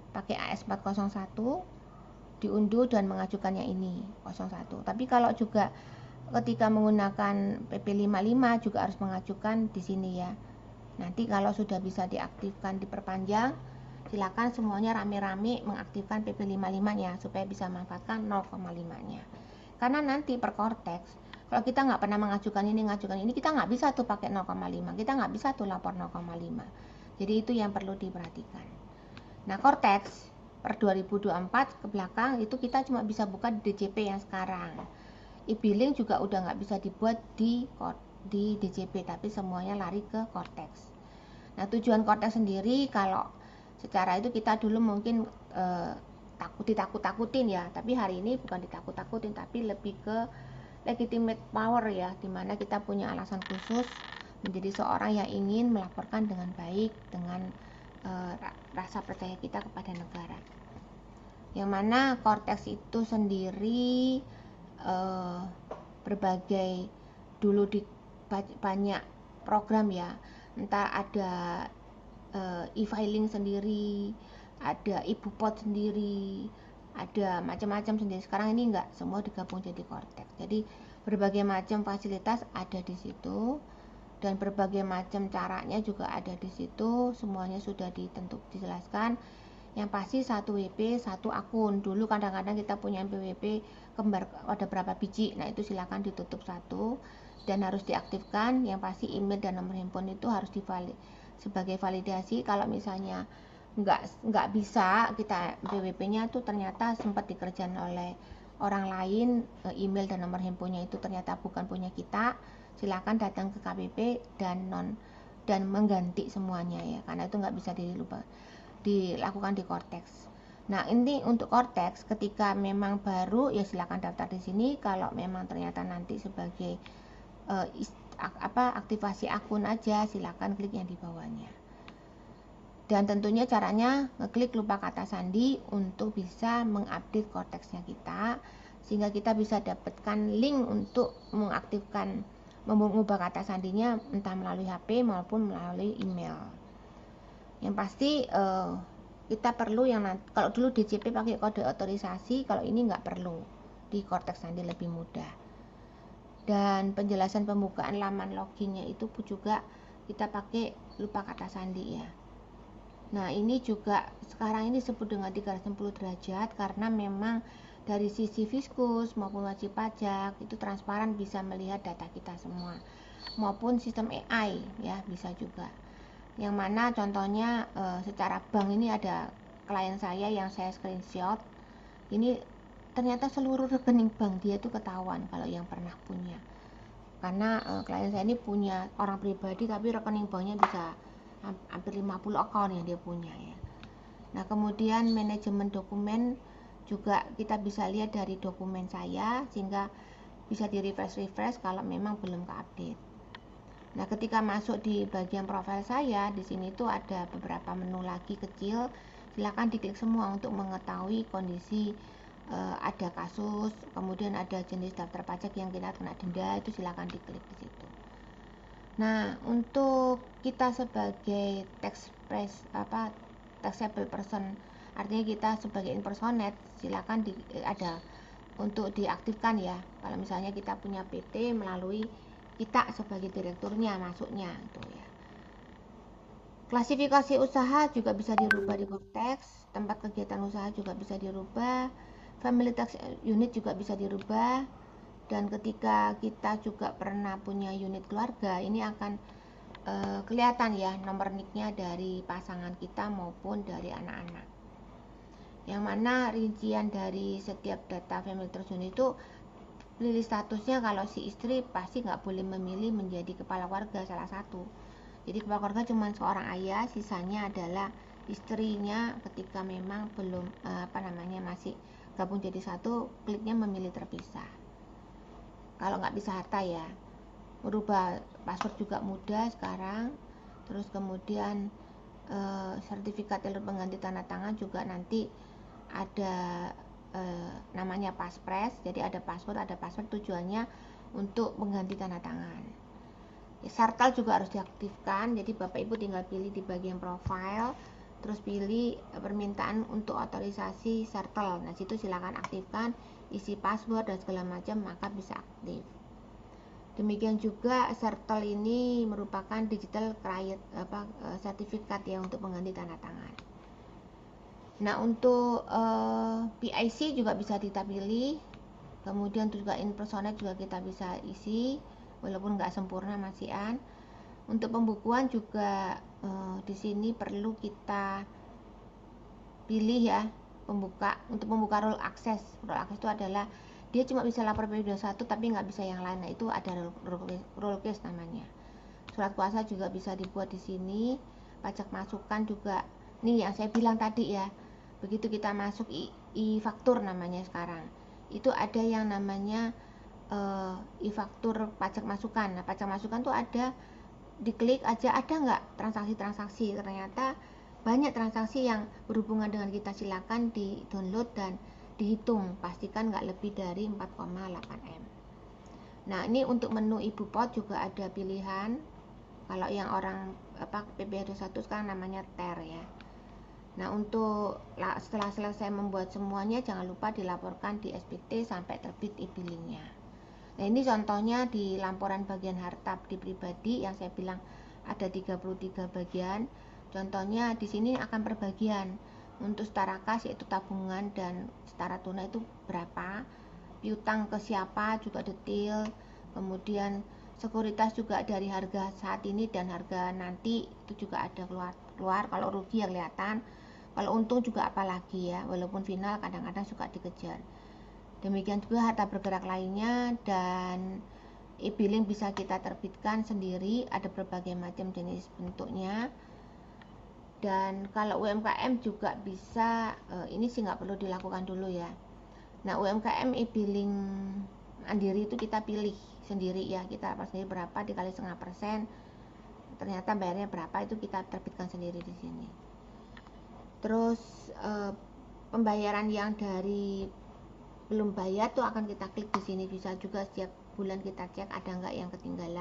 pakai AS 401, diunduh dan mengajukannya ini 01. Tapi kalau juga ketika menggunakan PP 55 juga harus mengajukan di sini ya. Nanti kalau sudah bisa diaktifkan diperpanjang, silakan semuanya rame-rame mengaktifkan PP 55-nya supaya bisa memanfaatkan 0,5-nya. Karena nanti per Cortex, kalau kita nggak pernah mengajukan ini, kita nggak bisa tuh pakai 0,5, kita nggak bisa tuh lapor 0,5. Jadi itu yang perlu diperhatikan. Nah, Cortex per 2024 ke belakang itu kita cuma bisa buka di DJP yang sekarang. E-billing juga udah nggak bisa dibuat di DJP, tapi semuanya lari ke Cortex. Nah, tujuan Cortex sendiri kalau secara itu kita dulu mungkin ditakut-takutin ya, tapi hari ini bukan ditakut-takutin, tapi lebih ke legitimate power ya, dimana kita punya alasan khusus menjadi seorang yang ingin melaporkan dengan baik, dengan rasa percaya kita kepada negara. Yang mana Cortex itu sendiri berbagai dulu di banyak program ya, entah ada e-filing sendiri, ada e-bupot sendiri, ada macam-macam sendiri. Sekarang ini enggak, semua digabung jadi Cortex. Jadi berbagai macam fasilitas ada di situ dan berbagai macam caranya juga ada di situ. Semuanya sudah dijelaskan. Yang pasti satu WP, satu akun. Dulu kadang-kadang kita punya PWP kembar ada berapa biji. Nah, itu silakan ditutup satu dan harus diaktifkan. Yang pasti email dan nomor handphone itu harus sebagai validasi. Kalau misalnya nggak bisa kita PWP-nya tuh ternyata sempat dikerjain oleh orang lain, email dan nomor handphonenya itu ternyata bukan punya kita, silakan datang ke KPP dan mengganti semuanya ya, karena itu nggak bisa dilakukan di Cortex. Nah, ini untuk Cortex ketika memang baru ya silakan daftar di sini. Kalau memang ternyata nanti sebagai aktivasi akun aja, silakan klik yang di bawahnya. Dan tentunya caranya ngeklik lupa kata sandi untuk bisa mengupdate Cortex-nya kita, sehingga kita bisa dapatkan link untuk mengaktifkan mengubah kata sandinya entah melalui HP maupun melalui email. Yang pasti kita perlu yang kalau dulu DJP pakai kode otorisasi, kalau ini nggak perlu, di Cortex Sandi lebih mudah. Dan penjelasan pembukaan laman loginnya itu juga kita pakai lupa kata sandi ya. Nah, ini juga sekarang ini disebut dengan 360 derajat karena memang dari sisi fiskus maupun wajib pajak itu transparan, bisa melihat data kita semua, maupun sistem AI ya bisa juga. Yang mana contohnya secara bank ini ada klien saya yang saya screenshot, ini ternyata seluruh rekening bank dia itu ketahuan kalau yang pernah punya, karena klien saya ini punya orang pribadi tapi rekening banknya bisa hampir 50 account yang dia punya ya. Nah, kemudian manajemen dokumen juga kita bisa lihat dari dokumen saya, sehingga bisa di refresh kalau memang belum ke-update. Nah, ketika masuk di bagian profil saya, di sini tuh ada beberapa menu lagi kecil. Silakan diklik semua untuk mengetahui kondisi ada kasus, kemudian ada jenis daftar pajak yang kita kena denda, itu silakan diklik di situ. Nah, untuk kita sebagai taxable person, artinya kita sebagai impersonate, silakan ada untuk diaktifkan ya. Kalau misalnya kita punya PT melalui kita sebagai direkturnya masuknya itu ya. Klasifikasi usaha juga bisa dirubah di Cortex, tempat kegiatan usaha juga bisa dirubah, family tax unit juga bisa dirubah, dan ketika kita juga pernah punya unit keluarga, ini akan kelihatan ya nomor NIK-nya dari pasangan kita maupun dari anak-anak. Yang mana rincian dari setiap data family tax unit itu pilih statusnya, kalau si istri pasti nggak boleh memilih menjadi kepala keluarga salah satu. Jadi kepala keluarga cuma seorang ayah, sisanya adalah istrinya ketika memang belum masih gabung jadi satu, kliknya memilih terpisah. Kalau nggak bisa harta ya, merubah password juga mudah sekarang. Terus kemudian sertifikat jalur pengganti tanda tangan juga nanti ada namanya passphrase. Jadi ada password tujuannya untuk mengganti tanda tangan. Sartal juga harus diaktifkan, jadi Bapak Ibu tinggal pilih di bagian profile, terus pilih permintaan untuk otorisasi Sartal. Nah, situ silakan aktifkan, isi password dan segala macam, maka bisa aktif. Demikian juga Sartal ini merupakan digital sertifikat ya untuk pengganti tanda tangan. Nah, untuk PIC juga bisa kita pilih, kemudian juga impersonate juga kita bisa isi, walaupun nggak sempurna masihan. Untuk pembukuan juga di sini perlu kita pilih ya, untuk membuka role access. Role access itu adalah dia cuma bisa lapor P21 tapi nggak bisa yang lain. Nah, itu ada role case namanya. Surat kuasa juga bisa dibuat di sini. Pajak masukan juga, nih yang saya bilang tadi ya, begitu kita masuk e-faktur namanya sekarang, itu ada yang namanya e-faktur pajak masukan. Nah, pajak masukan tuh ada, diklik aja ada nggak transaksi-transaksi, ternyata banyak transaksi yang berhubungan dengan kita, silakan di download dan dihitung, pastikan nggak lebih dari 4,8 M. Nah, ini untuk menu ibu pot juga ada pilihan. Kalau yang orang PPh 21 sekarang namanya TER ya. Nah, untuk setelah selesai membuat semuanya, jangan lupa dilaporkan di SPT sampai terbit e-billingnya. Nah, ini contohnya di laporan bagian harta di pribadi yang saya bilang ada 33 bagian. Contohnya di sini akan per bagian. Untuk setara kas yaitu tabungan dan setara tunai itu berapa, piutang ke siapa juga detail, kemudian sekuritas juga dari harga saat ini dan harga nanti itu juga ada keluar. Kalau rugi ya kelihatan, kalau untung juga apalagi ya, walaupun final kadang-kadang suka dikejar. Demikian juga harta bergerak lainnya, dan e-billing bisa kita terbitkan sendiri, ada berbagai macam jenis bentuknya. Dan kalau UMKM juga bisa, ini sih nggak perlu dilakukan dulu ya. Nah, UMKM e-billing mandiri itu kita pilih sendiri ya, kita lapor sendiri berapa dikali 0,5%, ternyata bayarnya berapa, itu kita terbitkan sendiri di sini. Terus pembayaran yang dari belum bayar tuh akan kita klik di sini, bisa juga setiap bulan kita cek ada nggak yang ketinggalan.